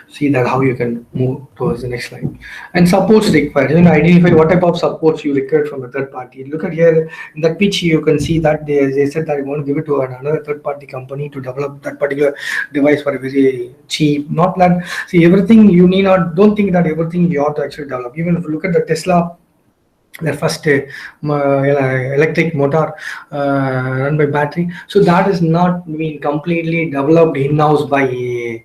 see that how you can move towards the next line. And supports required, identify what type of supports you require from a third party. Look at here in that pitch, you can see that they said that you want to give it to another third party company to develop that particular device for a very cheap. Not that, see, everything you need not, don't think that everything you have to actually develop. Even if you look at the Tesla, their first electric motor run by battery, so that is not being completely developed in-house by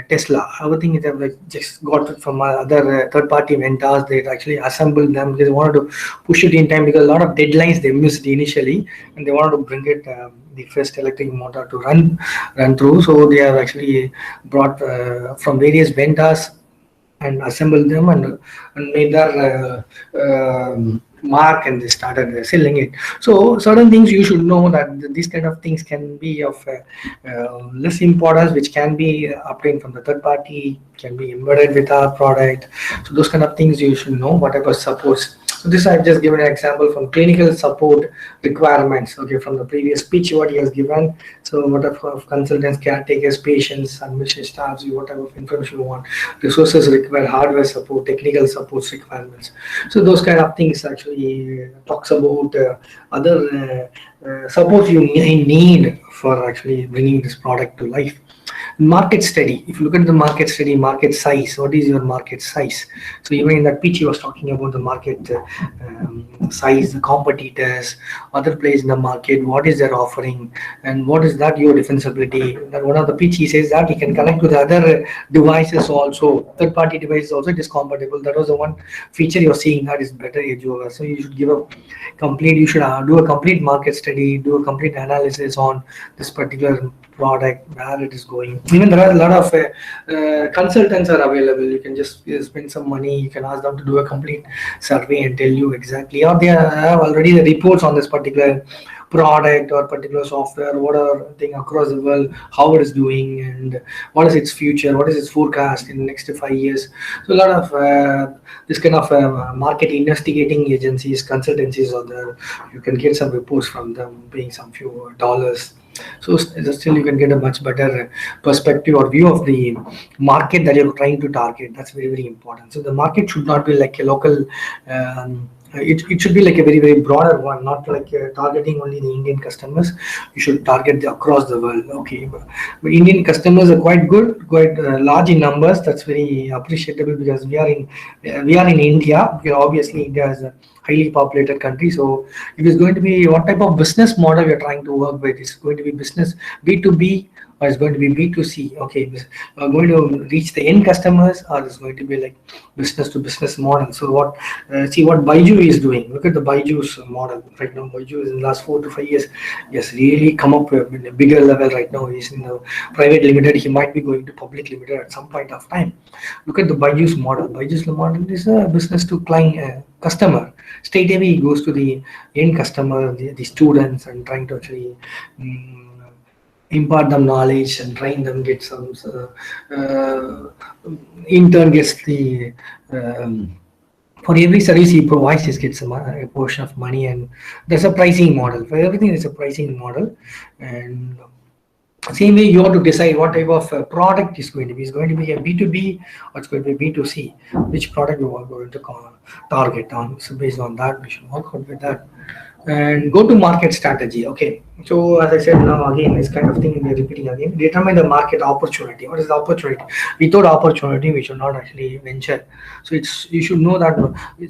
Tesla. Everything is like just got it from other third-party vendors. They actually assembled them because they wanted to push it in time, because a lot of deadlines they missed initially, and they wanted to bring it the first electric motor to run through. So they have actually brought from various vendors and assembled them and made their mark, and they started selling it. So certain things you should know that these kind of things can be of less importance, which can be obtained from the third party, can be embedded with our product. So those kind of things you should know, whatever supports. So this I've just given an example from clinical support requirements, okay, from the previous pitch what he has given. So what of consultants, caretakers, patients, administration staffs, whatever information you want, resources required, hardware support, technical supports requirements. So those kind of things actually talks about other support you need for actually bringing this product to life. Market study. If you look at the market study, market size, what is your market size? So even in that pitch, he was talking about the market size, the competitors, other players in the market, what is their offering, and what is that your defensibility. That one of the pitch he says that he can connect with other devices also, third-party devices also. It is compatible. That was the one feature you're seeing that is better edge over. So you should give a complete. You should do a complete market study, do a complete analysis on this particular product, where it is going. Even there are a lot of consultants are available. You can just spend some money. You can ask them to do a complete survey and tell you exactly, or they have already the reports on this particular product or particular software, what are things across the world, how it is doing, and what is its future, what is its forecast in the next 5 years. So a lot of this kind of market investigating agencies, consultancies are there. You can get some reports from them, paying some few dollars. So still you can get a much better perspective or view of the market that you're trying to target. That's very, very important. So the market should not be like a local, it should be like a very, very broader one, not like targeting only the Indian customers. You should target across the world. Okay, but Indian customers are quite good, quite large in numbers. That's very appreciable, because we are in India. Because obviously India is a highly populated country. So it is going to be what type of business model you're trying to work with. It's going to be business B2B, or it's going to be B2C. Okay, going to reach the end customers, or it's going to be like business to business model. So what see what Byju is doing. Look at the Byju's model right now. Byju is in the last 4 to 5 years, yes, really come up with a bigger level. Right now he's in the private limited. He might be going to public limited at some point of time. Look at the Byju's model. Byju's model is a business to client customer. Straight away he goes to the end customer, the students, and trying to actually impart them knowledge and train them, get some intern gets the for every service he provides, he gets a portion of money, and there's a pricing model. For everything, there's a pricing model. And same way, you have to decide what type of product is going to be. Is going to be a B2B or it's going to be B2C? Which product you are going to target on. So based on that, we should work out with that. And go to market strategy. Okay, so as I said, now again, this kind of thing we're repeating again. Determine the market opportunity. What is the opportunity? Without opportunity, we should not actually venture. So you should know that.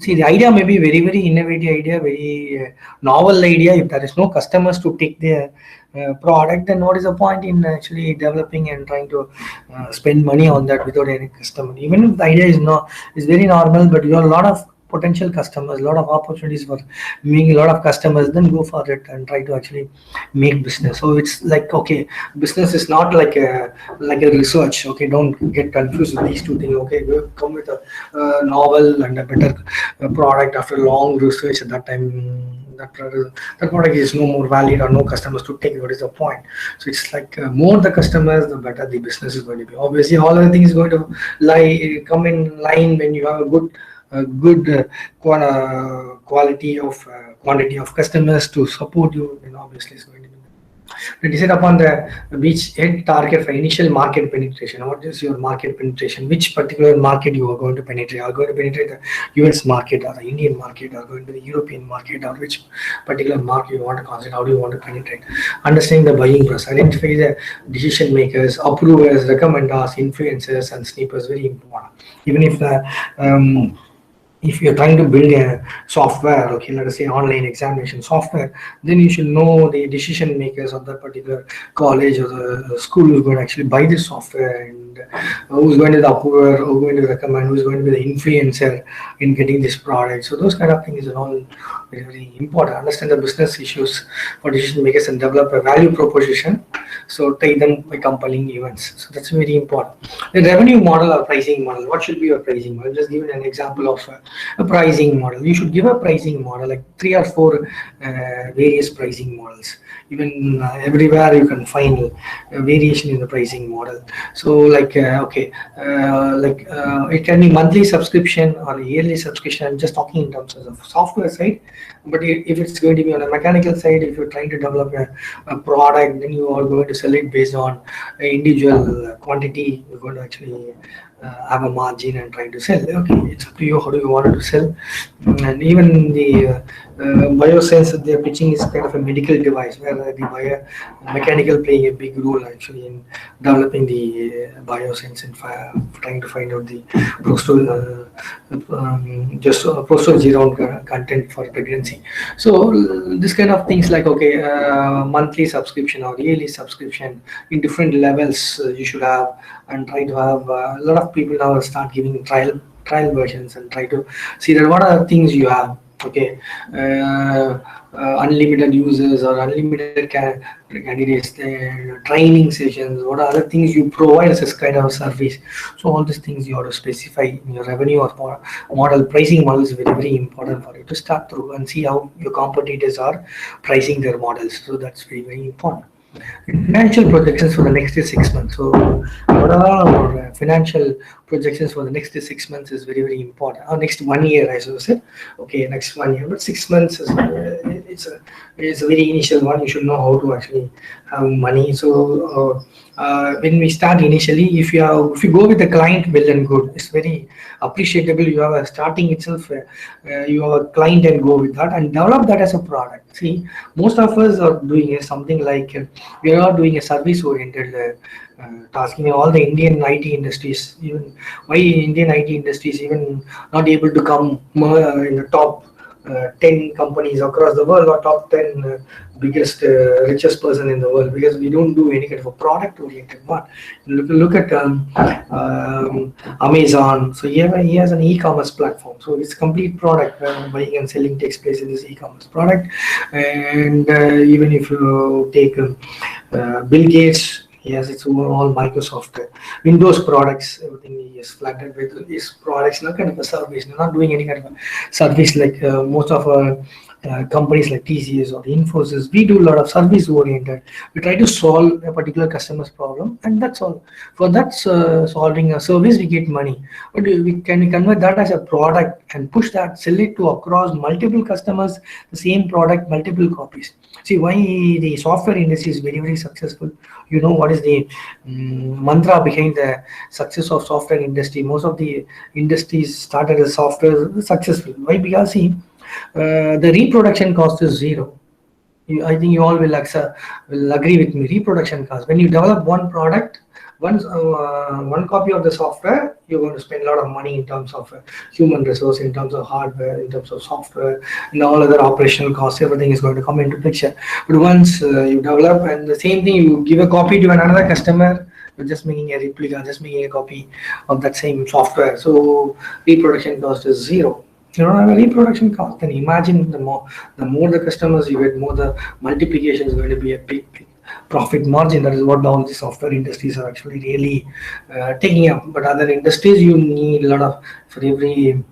See, the idea may be very, very innovative idea, very novel idea. If there is no customers to take their product, then what is the point in actually developing and trying to spend money on that without any customer? Even if the idea is very normal, but you have a lot of potential customers, a lot of opportunities for making a lot of customers, then go for it and try to actually make business. So it's like, okay, business is not like a research. Okay, don't get confused with these two things. Okay, we'll come with a novel and a better product after long research. At that time, that product is no more valid or no customers to take. What is the point? So it's like more the customers, the better the business is going to be. Obviously, all other things is going to come in line when you have a good quality of quantity of customers to support you, and obviously it's going to be. To decide upon the which head target for initial market penetration. What is your market penetration? Which particular market you are going to penetrate? Are going to penetrate the US market or the Indian market, or going to the European market, or which particular market you want to concentrate? How do you want to penetrate? Understanding the buying process, identify the decision makers, approvers, recommenders, influencers, and snippers. Very important. Even if you're trying to build a software, okay, let us say online examination software, then you should know the decision makers of that particular college or the school who's going to actually buy this software, and who's going to be the approver, who's going to recommend, who's going to be the influencer in getting this product. So those kind of things are all very, very important. Understand the business issues for decision makers and develop a value proposition. So take them by compelling events. So that's very important. The revenue model or pricing model. What should be your pricing model? Just give an example of a pricing model. You should give a pricing model, like 3 or 4 various pricing models. Even everywhere you can find a variation in the pricing model. So like it can be monthly subscription or yearly subscription. I'm just talking in terms of the software side. But if it's going to be on a mechanical side, if you're trying to develop a product, then you are going to sell it based on individual quantity. You're going to actually have a margin and try to sell. Okay, it's up to you how do you want to sell. And even the biosense that they're pitching is kind of a medical device, where the mechanical playing a big role actually in developing the biosense and trying to find out the progesterone content for pregnancy. So this kind of things like, okay, monthly subscription or yearly subscription in different levels you should have, and try to have a lot of people now start giving trial versions and try to see that what are the things you have. Okay, unlimited users or unlimited candidates, training sessions, what are other things you provide as a kind of service. So all these things you have to specify in your revenue or model. Pricing model is very, very important for you to start through and see how your competitors are pricing their models. So that's very, very important. Financial projections for the next 6 months. So what are our financial projections for the next 6 months is very, very important. Or next 1 year, I should say. Okay, next 1 year, but 6 months is it's a very initial one. You should know how to actually have money. So when we start initially, if you go with the client, well and good. It's very appreciable. You have a starting itself. You have a client and go with that and develop that as a product. See, most of us are doing something like we are doing a service-oriented task. All the Indian IT industries, even why Indian IT industries even not able to come in the top 10 companies across the world or top 10 biggest richest person in the world, because we don't do any kind of a product oriented one. Look at Amazon. So he has an e-commerce platform, so it's complete product where buying and selling takes place in this e-commerce product. And even if you take Bill Gates, he has its overall Microsoft Windows products. Everything is flooded with his products. Not kind of a service. They're not doing any kind of a service like most of our companies like TCS or Infosys, we do a lot of service oriented. We try to solve a particular customer's problem, and that's all. For that solving a service, we get money. But we can convert that as a product and push that, sell it to across multiple customers, the same product, multiple copies. See why the software industry is very, very successful. You know what is the mantra behind the success of software industry? Most of the industries started as software successful. Why? Because see, the reproduction cost is zero. I think you all will agree with me. Reproduction cost. When you develop one product, one copy of the software, you're going to spend a lot of money in terms of human resource, in terms of hardware, in terms of software, and all other operational costs. Everything is going to come into picture. But once you develop, and the same thing, you give a copy to another customer, you're just making a replica, just making a copy of that same software. So reproduction cost is zero. You don't have a reproduction cost. Then imagine the more the customers you get, more the multiplication is going to be a big profit margin. That is what all the software industries are actually really taking up. But other industries, you need a lot of, for every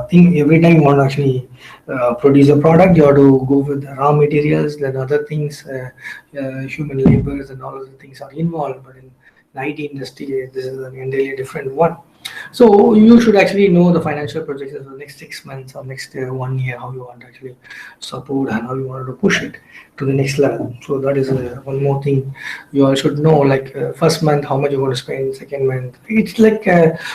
thing, every time you want to actually produce a product, you have to go with the raw materials, then other things, human labors and all of the things are involved. But in the IT industry, this is an entirely different one. So you should actually know the financial projections for the next 6 months or next 1 year, how you want to actually support and how you want to push it to the next level. So that is one more thing you all should know. Like first month, how much you're going to spend. Second month, it's like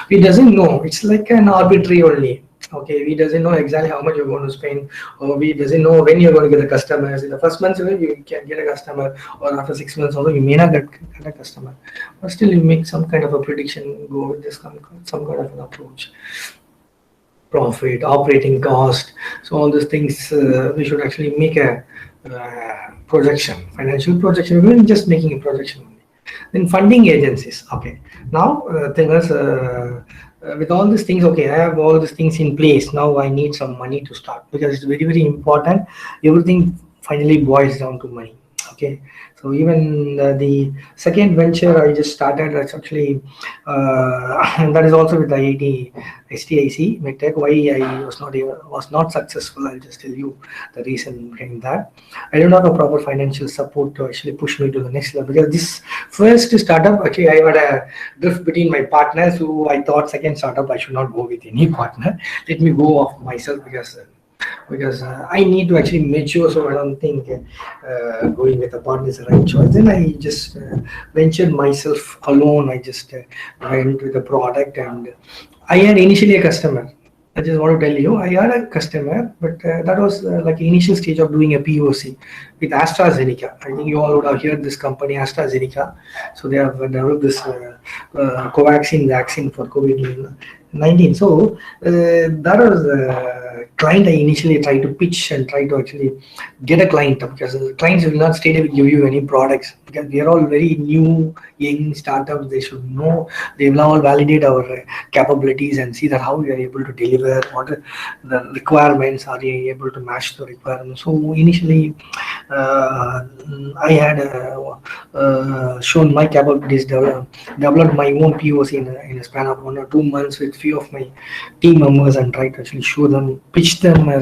he doesn't know. It's like an arbitrary only. Okay, we doesn't know exactly how much you're going to spend, or we doesn't know when you're going to get the customers. In the first month, you can get a customer, or after 6 months, although you may not get a customer, but still you make some kind of a prediction, go with this some kind of an approach. Profit, operating cost, so all these things we should actually make a projection, financial projection. We're just making a projection only. Then funding agencies. Okay, now thing is. With all these things, okay, I have all these things in place. Now I need some money to start, because it's very, very important. Everything finally boils down to money. Okay, so even the second venture I just started, that's actually and that is also with IIT STIC MedTech. Why I was not successful, I'll just tell you the reason behind that. I don't have a proper financial support to actually push me to the next level, because this first startup, actually I had a drift between my partners, who I thought second startup I should not go with any partner. Let me go off myself, because I need to actually mature, so I don't think going with a partner is the right choice. Then I just ventured myself alone. I just went with the product, and I had initially a customer. I just want to tell you, I had a customer, but that was like initial stage of doing a POC with AstraZeneca. I think you all would have heard this company, AstraZeneca. So they have developed this Covaxin vaccine for COVID-19. So that was the client I initially tried to pitch and try to actually get a client, because clients will not straight away give you any products, because we are all very new, young startups. They should know, they will all validate our capabilities and see that how we are able to deliver, what are the requirements, are we able to match the requirements. So initially I had shown my capabilities, developed my own POC in a span of 1 or 2 months with few of my team members, and tried to actually show them, pitch them my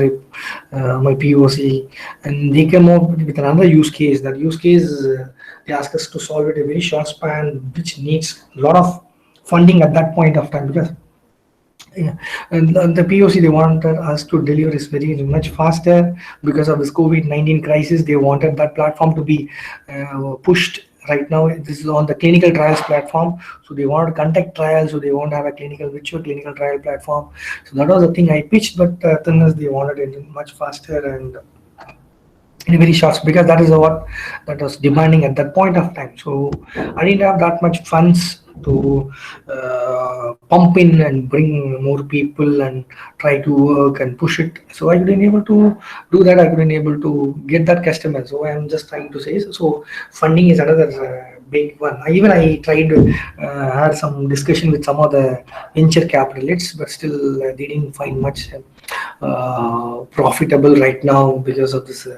POC, and they came up with another use case. That use case they asked us to solve it in a very short span, which needs a lot of funding at that point of time, because and the POC they wanted us to deliver is very much faster. Because of this COVID-19 crisis, they wanted that platform to be pushed. Right now, this is on the clinical trials platform, so they want to conduct trials, so they want to have a virtual clinical trial platform. So that was the thing I pitched, but they wanted it much faster and in a very short, because that is what that was demanding at that point of time. So I didn't have that much funds to pump in and bring more people and try to work and push it. So I couldn't able to do that. I couldn't able to get that customer. So I'm just trying to say, so funding is another big one. I tried to had some discussion with some of the venture capitalists, but still they didn't find much profitable right now because of this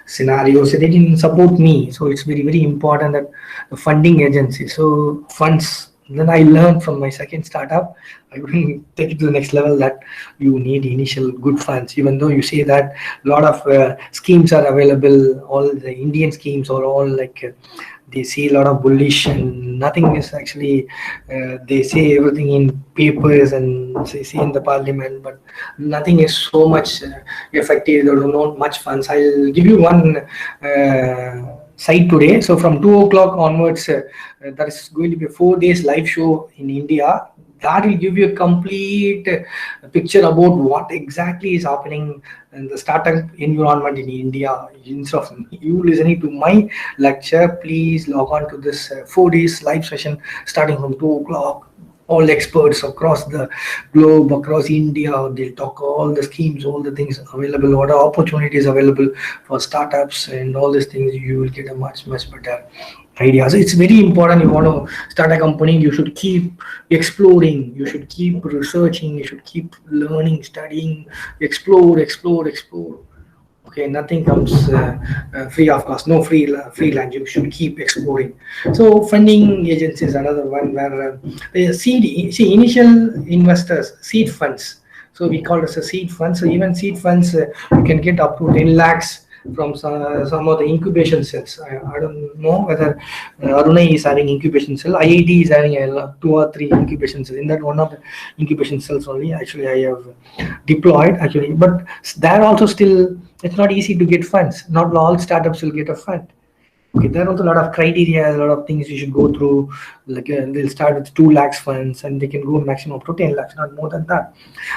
scenario. So they didn't support me. So it's very, very important that the funding agency, so funds, Then I learned from my second startup, I couldn't take it to the next level, that you need initial good funds. Even though you say that a lot of schemes are available, all the Indian schemes are all like they say a lot of bullish, and nothing is actually, they say everything in papers and they say in the parliament, but nothing is so much effective. There are not much funds. I'll give you one site today. So from 2 o'clock onwards, there is going to be a 4 days live show in India. That will give you a complete picture about what exactly is happening in the startup environment in India. Instead of you listening to my lecture, please log on to this 4 days live session starting from 2 o'clock. All experts across the globe, across India, they'll talk all the schemes, all the things available, what are opportunities available for startups and all these things. You will get a much better idea. So it's very important. You want to start a company, you should keep exploring, you should keep researching, you should keep learning, studying, explore. Okay, nothing comes free of cost. No free lunch. You should keep exploring. So funding agencies is another one where initial investors, seed funds. So we call it a seed fund. So even seed funds, you can get up to 10 lakhs from some of the incubation cells. I don't know whether Aruna is having incubation cell. IIT is having 2 or 3 incubation cells. In that one of the incubation cells only, actually I have deployed actually, but there also still it's not easy to get funds. Not all startups will get a fund. Okay, there are also a lot of criteria, a lot of things you should go through. Like they'll start with 2 lakhs funds and they can go maximum up to 10 lakhs, not more than that.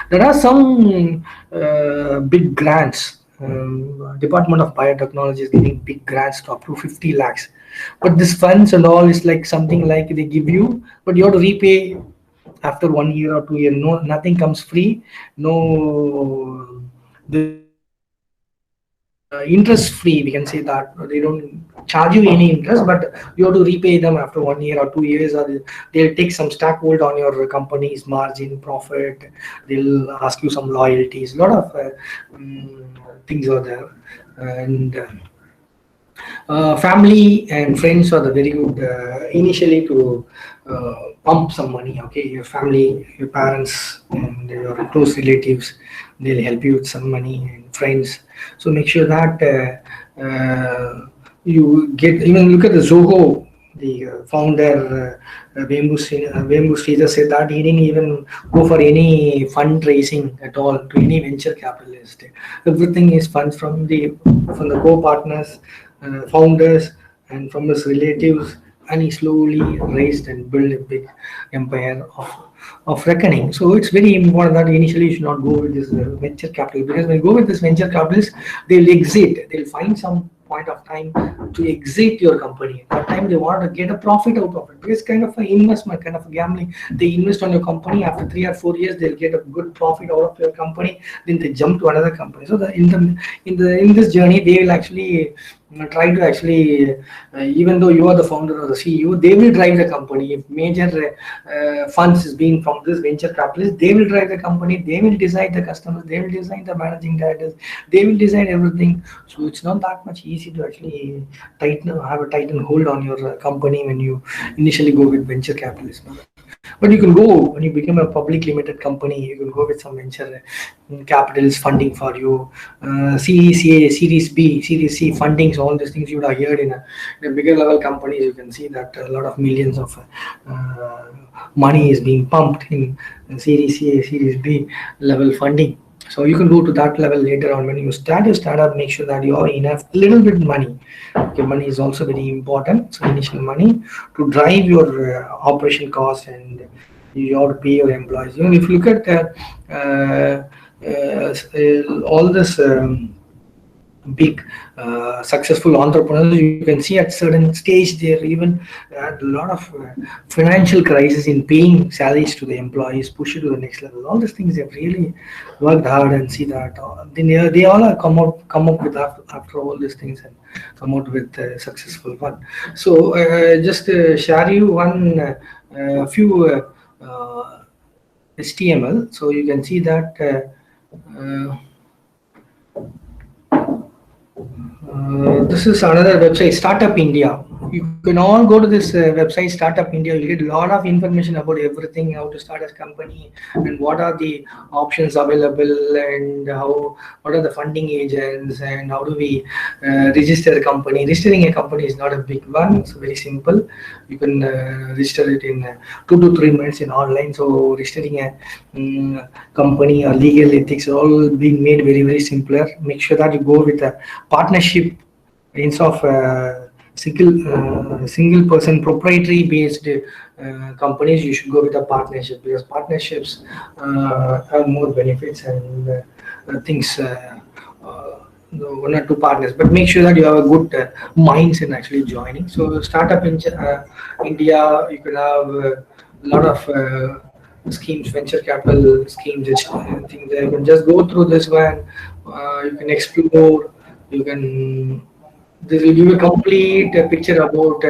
There are some big grants. Department of Biotechnology is giving big grants to up to 50 lakhs. But this funds and all is like something like they give you, but you have to repay after 1 year or 2 years. No, nothing comes free. No, interest free, we can say that. They don't charge you any interest, but you have to repay them after 1 year or 2 years, or they'll take some stakehold on your company's margin, profit. They'll ask you some loyalties. A lot of things are there. And family and friends are the very good initially to pump some money. Okay, your family, your parents and your close relatives, they'll help you with some money, and friends. So make sure that you get, even look at the Zoho, the founder Vembu Sridhar said that he didn't even go for any fundraising at all to any venture capitalist. Everything is funds from the co-partners, founders, and from his relatives, and he slowly raised and built a big empire of reckoning. So it's very important that initially you should not go with this venture capital, because when you go with this venture capitalist, they'll exit. They'll find some point of time to exit your company. At that time they want to get a profit out of it, because it's kind of an investment, kind of a gambling. They invest on your company. After 3 or 4 years, they'll get a good profit out of your company. Then they jump to another company. So in this journey, they will actually try to actually, even though you are the founder or the CEO, they will drive the company. If major funds is being from this venture capitalist, they will drive the company. They will decide the customers. They will design the managing directors. They will design everything. So it's not that much easy to actually have a tighten hold on your company when you initially go with venture capitalism. But you can go, when you become a public limited company, you can go with some venture capitals funding for you, Series A, Series B, Series C fundings, all these things you would have heard in a bigger level companies. You can see that a lot of millions of money is being pumped in Series A, Series B level funding. So you can go to that level later on. When you start your startup, make sure that you have enough, little bit money. Okay, money is also very important. So initial money to drive your operation costs, and you have to pay your employees. Even if you look at all this big successful entrepreneurs, you can see at certain stage they even had a lot of financial crisis in paying salaries to the employees, push it to the next level. All these things they've really worked hard, and see that they all have come up with after all these things, and come out with a successful one. So just share you one few HTML, so you can see that this is another website, Startup India. you can all go to this website Startup India. You'll get a lot of information about everything, how to start a company and what are the options available, and what are the funding agents, and how do we register a company. Registering a company is not a big one. It's very simple. You can register it in 2 to 3 minutes in online. So registering a company or legal ethics are all being made very, very simpler. Make sure that you go with a partnership instead of single person proprietary based companies. You should go with a partnership, because partnerships have more benefits and things. One or two partners, but make sure that you have a good minds in actually joining. So startup in India, you can have a lot of schemes, venture capital schemes, things there. You can just go through this one. You can explore. You can. This will give a complete picture about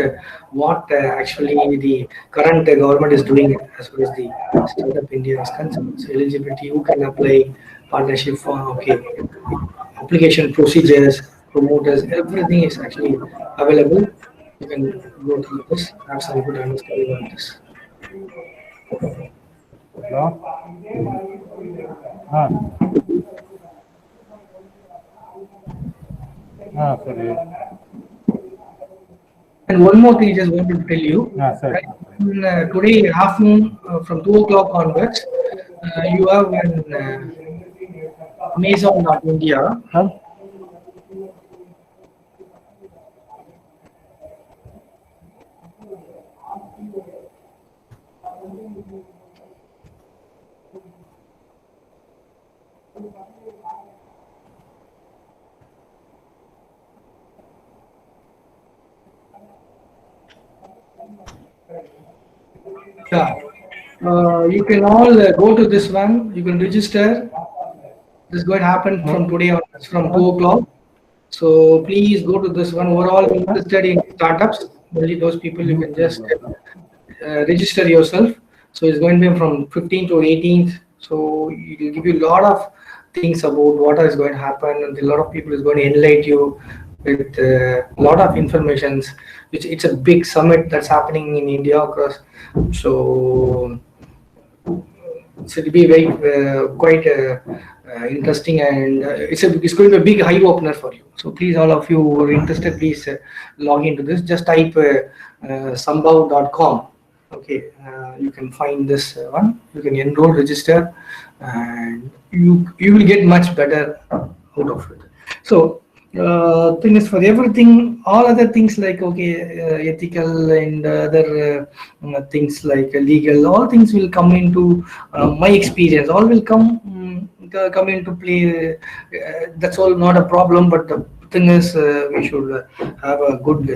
what actually the current government is doing as far as the Startup India is concerned. So eligibility, who can apply, partnership for, application procedures, promoters, everything is actually available. You can go through this, have some good understanding on this. Sorry. And one more thing I just wanted to tell you. Today afternoon from 2 o'clock onwards, you have an Amazon.India. Yeah, you can all go to this one. You can register. This is going to happen from today onwards, from 2 o'clock. So please go to this one. We're all interested in startups. Only those people you can just register yourself. So it's going to be from 15th to 18th. So it will give you a lot of things about what is going to happen, and a lot of people is going to enlighten you with a lot of information. It's a big summit that's happening in India across. So it'll be very quite interesting, and it's going to be a big eye opener for you. So please, all of you who are interested, please log into this. Just type sambhav.com. Okay, you can find this one. You can enroll, register, and you will get much better out of it. So thing is, for everything, all other things like ethical and other things like legal, all things will come into my experience. All will come into play. That's all not a problem. But the thing is, we should have a good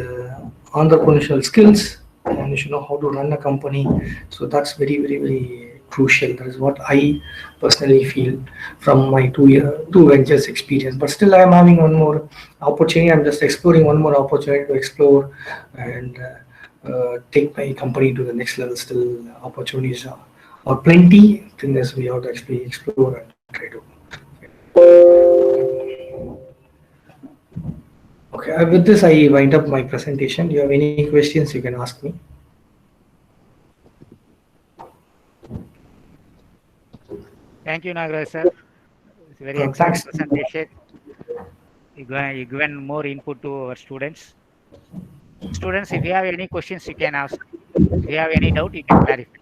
entrepreneurial skills, and you should know how to run a company. So that's very, very, very crucial. That is what I personally feel from my two ventures experience. But still, I am having one more opportunity. I'm just exploring one more opportunity to explore and take my company to the next level. Still, opportunities are plenty. Thing is, we have to actually explore and try to. Okay, with this, I wind up my presentation. Do you have any questions? You can ask me. Thank you, Nagaraj sir. It's a very excellent presentation. You given more input to our students. Students, if you have any questions, you can ask. If you have any doubt, you can clarify.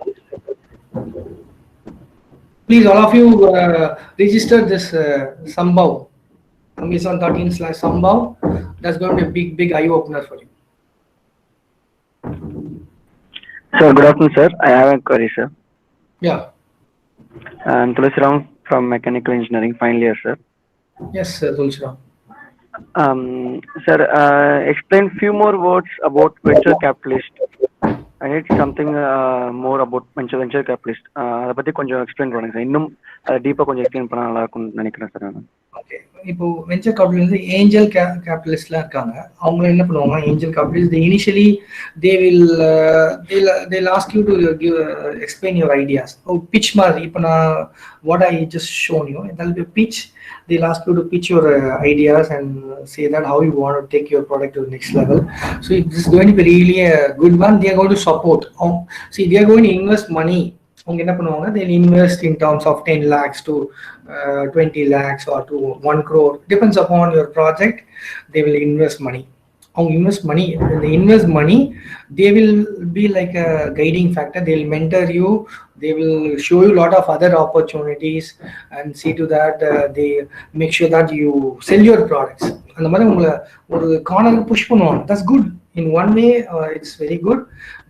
Please, all of you register this Sambhav. Amazon.in/Sambhav. That's going to be a big, big eye opener for you. Sir, good afternoon, sir. I have a query, sir. Yeah. I'm Tulsiram from Mechanical Engineering, final year, sir. Yes, Tulsiram. Sir, explain few more words about venture capitalist. I need something more about venture capitalist. அதை பத்தி கொஞ்சம் explain பண்ணுங்க sir. இன்னும் டீப்பா கொஞ்சம் explain பண்ணா நல்லா இருக்கும்னு நினைக்கிறேன் சார். ஓகே, இப்போ வெஞ்சர் கேபிட்டல் ஏஞ்சல் கேபிட்டலிஸ்ட்லாம் இருக்காங்க. அவங்க என்ன பண்ணுவாங்க, angel capitalist initially they will ask you to give explain your ideas. Pitch மாதிரி, இப்போ நான் what I just shown you, that will be pitch. They'll ask you to pitch your ideas and say that how you want to take your product to the next level. So this is going to be really a good one. They are going to support. See, they are going to invest money. அவங்க என்ன பண்ணுவாங்க, they'll invest in terms of 10 lakhs to 20 lakhs or to 1 crore. Depends upon your project. They will invest money. அவங்க invest money. When they invest money, they will be like a guiding factor. They will mentor you. They will show you a lot of other opportunities and see to that they make sure that you sell your products. அந்த மாதிரி உங்களை ஒரு கார்னருக்கு push பண்ணுவாங்க. That's good. In one way, it's very good.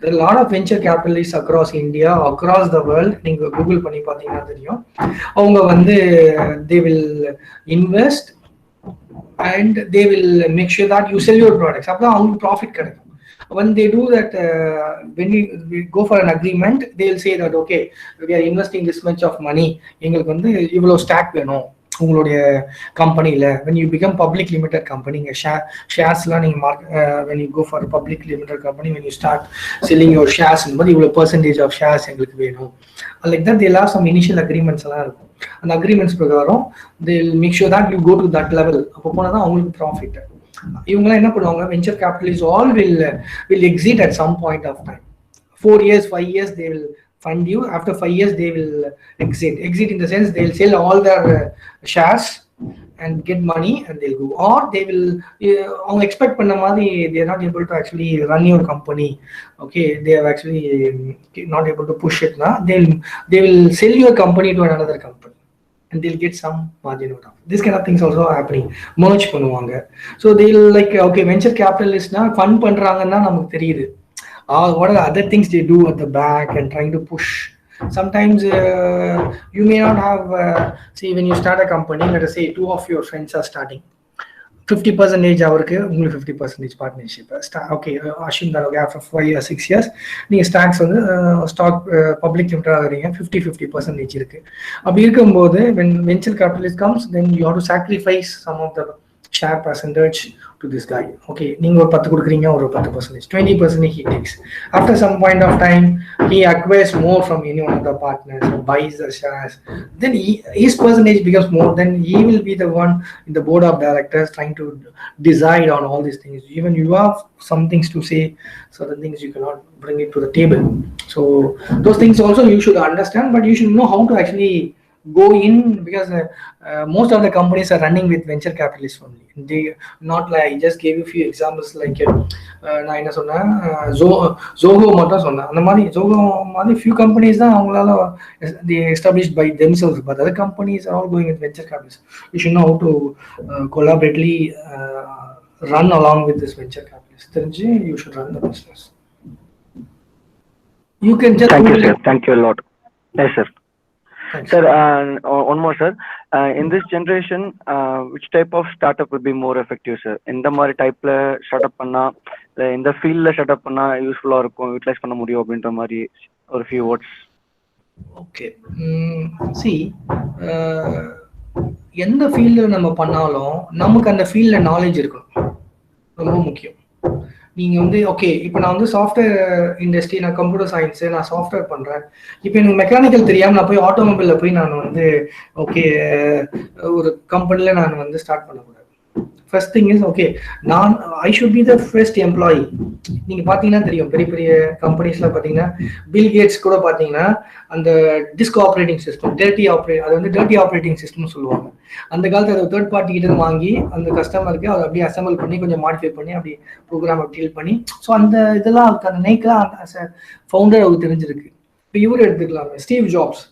There are a lot of venture capitalists across India, across the world. நீங்க Google பண்ணி பார்த்தீங்கன்னா தெரியும். அவங்க வந்து they will invest and they will make sure that you sell your products. அப்போ அவங்களுக்கு profit கிடைக்கும். When they do that, when we go for an agreement, they will say that okay, we are investing this much of money. எங்களுக்கு வந்து இவ்வளோ stock வேணும் உங்களுடைய கம்பெனியில். when you become public limited company, நீங்கள் ஷேர்ஸ்லாம் நீங்கள் when you go for a public limited company, when you start selling your shares, இந்த மாதிரி இவ்வளோ percentage of shares எங்களுக்கு வேணும். like that they'll have some initial agreements எல்லாம் இருக்கும். அந்த அக்ரிமெண்ட்ஸ் பிரகாரம் they'll make sure that you go to that level. அப்போ போனால் தான் அவங்களுக்கு ப்ராஃபிட். இவங்களாம் என்ன பண்ணுவாங்க, venture capitalist all will exit at some point of time. 4 years, 5 years they will fund you. After 5 years they will exit in the sense they will sell all their shares and get money and they'll go, or they will அவங்க expect பண்ண மாதிரி they are not able to actually run your company. Okay, they are actually not able to push it. They will sell your company to another company and they'll get some margin out of it. This kind of things also happening. merge பண்ணுவாங்க. So they'll like okay, venture capitalist na fund பண்றாங்கன்னா நமக்கு தெரியுது. What are the other things they do at the back and trying to push? Sometimes you may not have see, when you start a company, let us say 2 of your friends are starting, 50% அவருக்கு, உங்களுக்கு 50% partnership. Okay, assume தான் okay, after 5 or 6 years நீங்கள் stocks வந்து stock public limited ஆகுறீங்க, 50% இருக்கு. அப்படி இருக்கும்போது when venture capitalist comes, then you have to sacrifice some of the share percentage to this guy. Okay, நீங்க ஒரு 10 கொடுக்குறீங்க, ஒரு 10%, 20% he takes. After some point of time, he acquires more from any one of the partners or buys the shares. Then his percentage becomes more. Then he will be the one in the board of directors trying to decide on all these things. Even you have some things to say, certain things you cannot bring it to the table. So those things also you should understand, but you should know how to actually go in, because most of the companies are running with venture capitalists only. They not like, I just gave you few examples like நான் என்ன சொன்னேன், Zoho மட்டும் சொன்னேன். அந்த மாதிரி Zoho மாதிரி few companies தான் அவங்களால they established by themselves, but other companies are all going with venture capitalists. You should know how to collaboratively run along with this venture capitalist. தெரிஞ்சு you should run the business. You can just thank you sir, thank you a lot. Yes sir. Thanks. Sir, one more sir, in this generation which type of startup will be more effective sir? இந்த மாதிரி டைப்ல startup பண்ணா, இந்த ஃபீல்ட்ல startup பண்ணா யூஸ்ஃபுல்லா இருக்கும், utilise பண்ண முடியும் அப்படின்ற மாதிரி ஒரு few words. ஓகே, see, எந்த ஃபீல்டில் நம்ம பண்ணாலும் நமக்கு அந்த ஃபீல்டில் நாலேஜ் இருக்கணும், ரொம்ப முக்கியம். நீங்கள் வந்து ஓகே, இப்போ நான் வந்து சாஃப்ட்வேர் இண்டஸ்ட்ரி, நான் கம்ப்யூட்டர் சயின்ஸு, நான் சாஃப்ட்வேர் பண்ணுறேன். இப்போ எனக்கு மெக்கானிக்கல் தெரியாமல் நான் போய் ஆட்டோமொபைலில் போய் நான் வந்து ஓகே ஒரு கம்பெனியில் நான் வந்து ஸ்டார்ட் பண்ணக்கூடாது. First thing is okay, I should be the first employee. நீங்கள் பார்த்தீங்கன்னா தெரியும், பெரிய பெரிய கம்பெனிஸ்லாம் பார்த்தீங்கன்னா, பில் கேட்ஸ் கூட பார்த்தீங்கன்னா அந்த டிஸ்க் ஆப்ரேட்டிங் சிஸ்டம், அது வந்து டர்ட்டி ஆப்ரேட்டிங் சிஸ்டம்னு சொல்லுவாங்க. அந்த காலத்தில் அதை தேர்ட் பார்ட்டி கிட்ட வாங்கி அந்த கஸ்டமருக்கு அதை அப்படியே அசம்பிள் பண்ணி கொஞ்சம் மாடிஃபை பண்ணி அப்படி ப்ரோக்ராம் டீல் பண்ணி, ஸோ அந்த இதெல்லாம் அந்த நைக்கெலாம் அந்த ஃபவுண்டர் அவருக்கு தெரிஞ்சிருக்கு. இப்போ இவர் எடுத்துக்கலாம், ஸ்டீவ் ஜாப்ஸ்,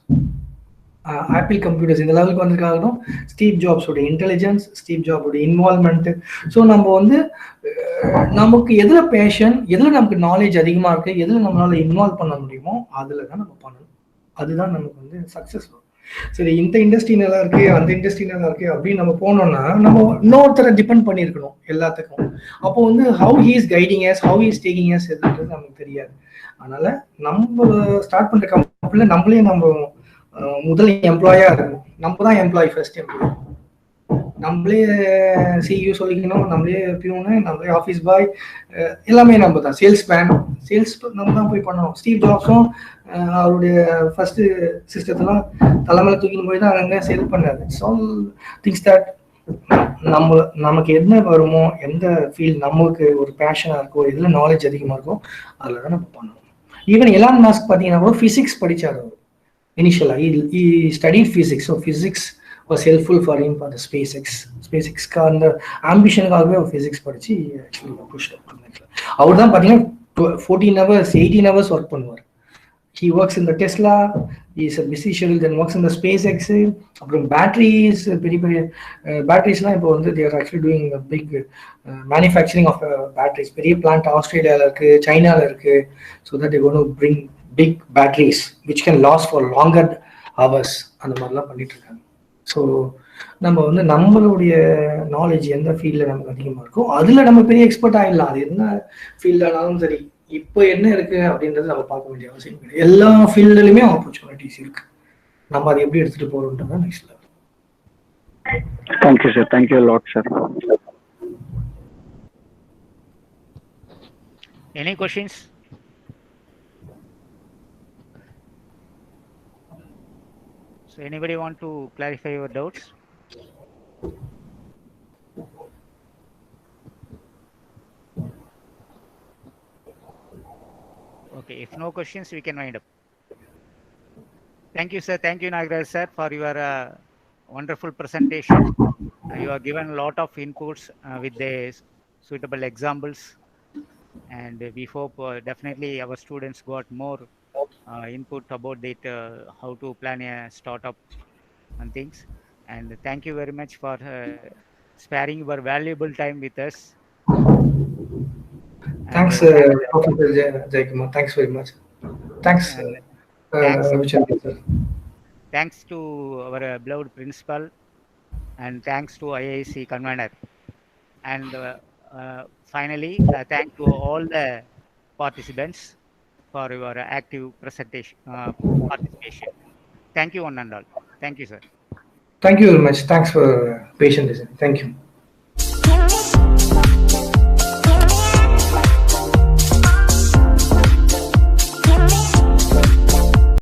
ஆப்பிள் கம்ப்யூட்டர்ஸ் இந்த லெவலுக்கு வந்திருக்காகட்டும், ஸ்டீவ் ஜாப்ஸோட இன்டெலிஜென்ஸ், ஸ்டீவ் ஜாபோட இன்வால்மெண்ட்டு. ஸோ நம்ம வந்து நமக்கு எதில் பேஷன், எதில் நமக்கு நாலேஜ் அதிகமாக இருக்குது, எதில் நம்மளால் இன்வால்வ் பண்ண முடியுமோ அதில் தான் நம்ம பண்ணணும். அதுதான் நமக்கு வந்து சக்ஸஸ் வரும். சரி, இந்த இண்டஸ்ட்ரி நல்லா இருக்கு, அந்த இண்டஸ்ட்ரி நல்லா இருக்கு அப்படின்னு நம்ம போனோம்னா நம்ம இன்னொருத்தரை டிபெண்ட் பண்ணியிருக்கணும் எல்லாத்துக்கும். அப்போ வந்து how he is guiding us, how he is taking us எதுன்றது நமக்கு தெரியாது. அதனால நம்ம ஸ்டார்ட் பண்ணுற கம்பெனியில் நம்மளே நம்ம முதல் எம்ப்ளாயா இருக்கும். நம்ம தான் எம்ப்ளாயி, ஃபர்ஸ்ட் எம்ப்ளாயி. நம்மளே சிஇஓ சொல்லிக்கணும், நம்மளே பியூனு, நம்மளே ஆஃபீஸ் பாய், எல்லாமே நம்ம தான். சேல்ஸ்மேன், சேல்ஸ் நம்ம தான் போய் பண்ணணும். ஸ்டீவ் ஜாப்ஸும் அவருடைய ஃபர்ஸ்ட் சிஸ்டத்தெல்லாம் தலைமையில தூக்கின்னு போய் தான் அங்கே சேல் பண்ணாரு. இட்ஸ் ஆல் திங்ஸ் தட் நமக்கு என்ன வருமோ, எந்த ஃபீல்ட் நமக்கு ஒரு பேஷனாக இருக்கோ, எதில் நாலேஜ் அதிகமாக இருக்கோ அதில் தான் நம்ம பண்ணணும். ஈவன் எலான் மாஸ்க் பார்த்தீங்கன்னா கூட ஃபிசிக்ஸ் படித்தார் அவர் இனிஷியலாக. he studied physics, so physics was helpful for him for the SpaceX அந்த ஆம்பிஷனுக்காகவே அவர் ஃபிசிக்ஸ் படிச்சு ஆக்சுவலி புஷ் அப் பண்ணார். அவர் தான் பார்த்தீங்கன்னா 14 hours 18 hours ஒர்க் பண்ணுவார். he works in the Tesla, he is a busy schedule, then works in the SpaceX. அப்புறம் batteries, பெரிய பெரிய பேட்டரிஸ்லாம் இப்போ வந்து they are actually doing a big manufacturing of batteries. பெரிய பிளான்ட் ஆஸ்திரேலியாவில் இருக்கு, சைனாவில் இருக்கு. so that they going to bring big batteries which can last for longer hours. அந்த மாதிரிலாம் பண்ணிட்டு இருக்காங்க. ஸோ நம்ம வந்து நம்மளுடைய நாலேஜ் எந்த ஃபீல்டில் நமக்கு அதிகமாக இருக்கோ அதில் நம்ம பெரிய எக்ஸ்பர்ட் ஆகிடலாம். அது என்ன ஃபீல்டானாலும் சரி. இப்போ என்ன இருக்கு அப்படின்றது நம்ம பார்க்க வேண்டிய அவசியம் கிடையாது. எல்லா ஃபீல்டுலையுமே ஆப்பர்ச்சுனிட்டிஸ் இருக்கு. நம்ம அதை எப்படி எடுத்துட்டு போறோம்ன்றது next level. Thank you sir, thank you lot sir. Any questions? So anybody want to clarify your doubts? Okay, if no questions, we can wind up. Thank you, sir. Thank you, Nagaraj sir, for your wonderful presentation. You have given a lot of inputs with the suitable examples, and we hope definitely our students got more input about it, how to plan a startup and things. And thank you very much for sparing your valuable time with us. Thanks, Professor Jayakumar. Thanks very much. Thanks. Thanks to our beloved principal, and thanks to IIC convener. And finally, thank to all the participants for your active presentation participation. Thank you one and all. Thank you, sir. Thank you very much. Thanks for patient listening. Thank you.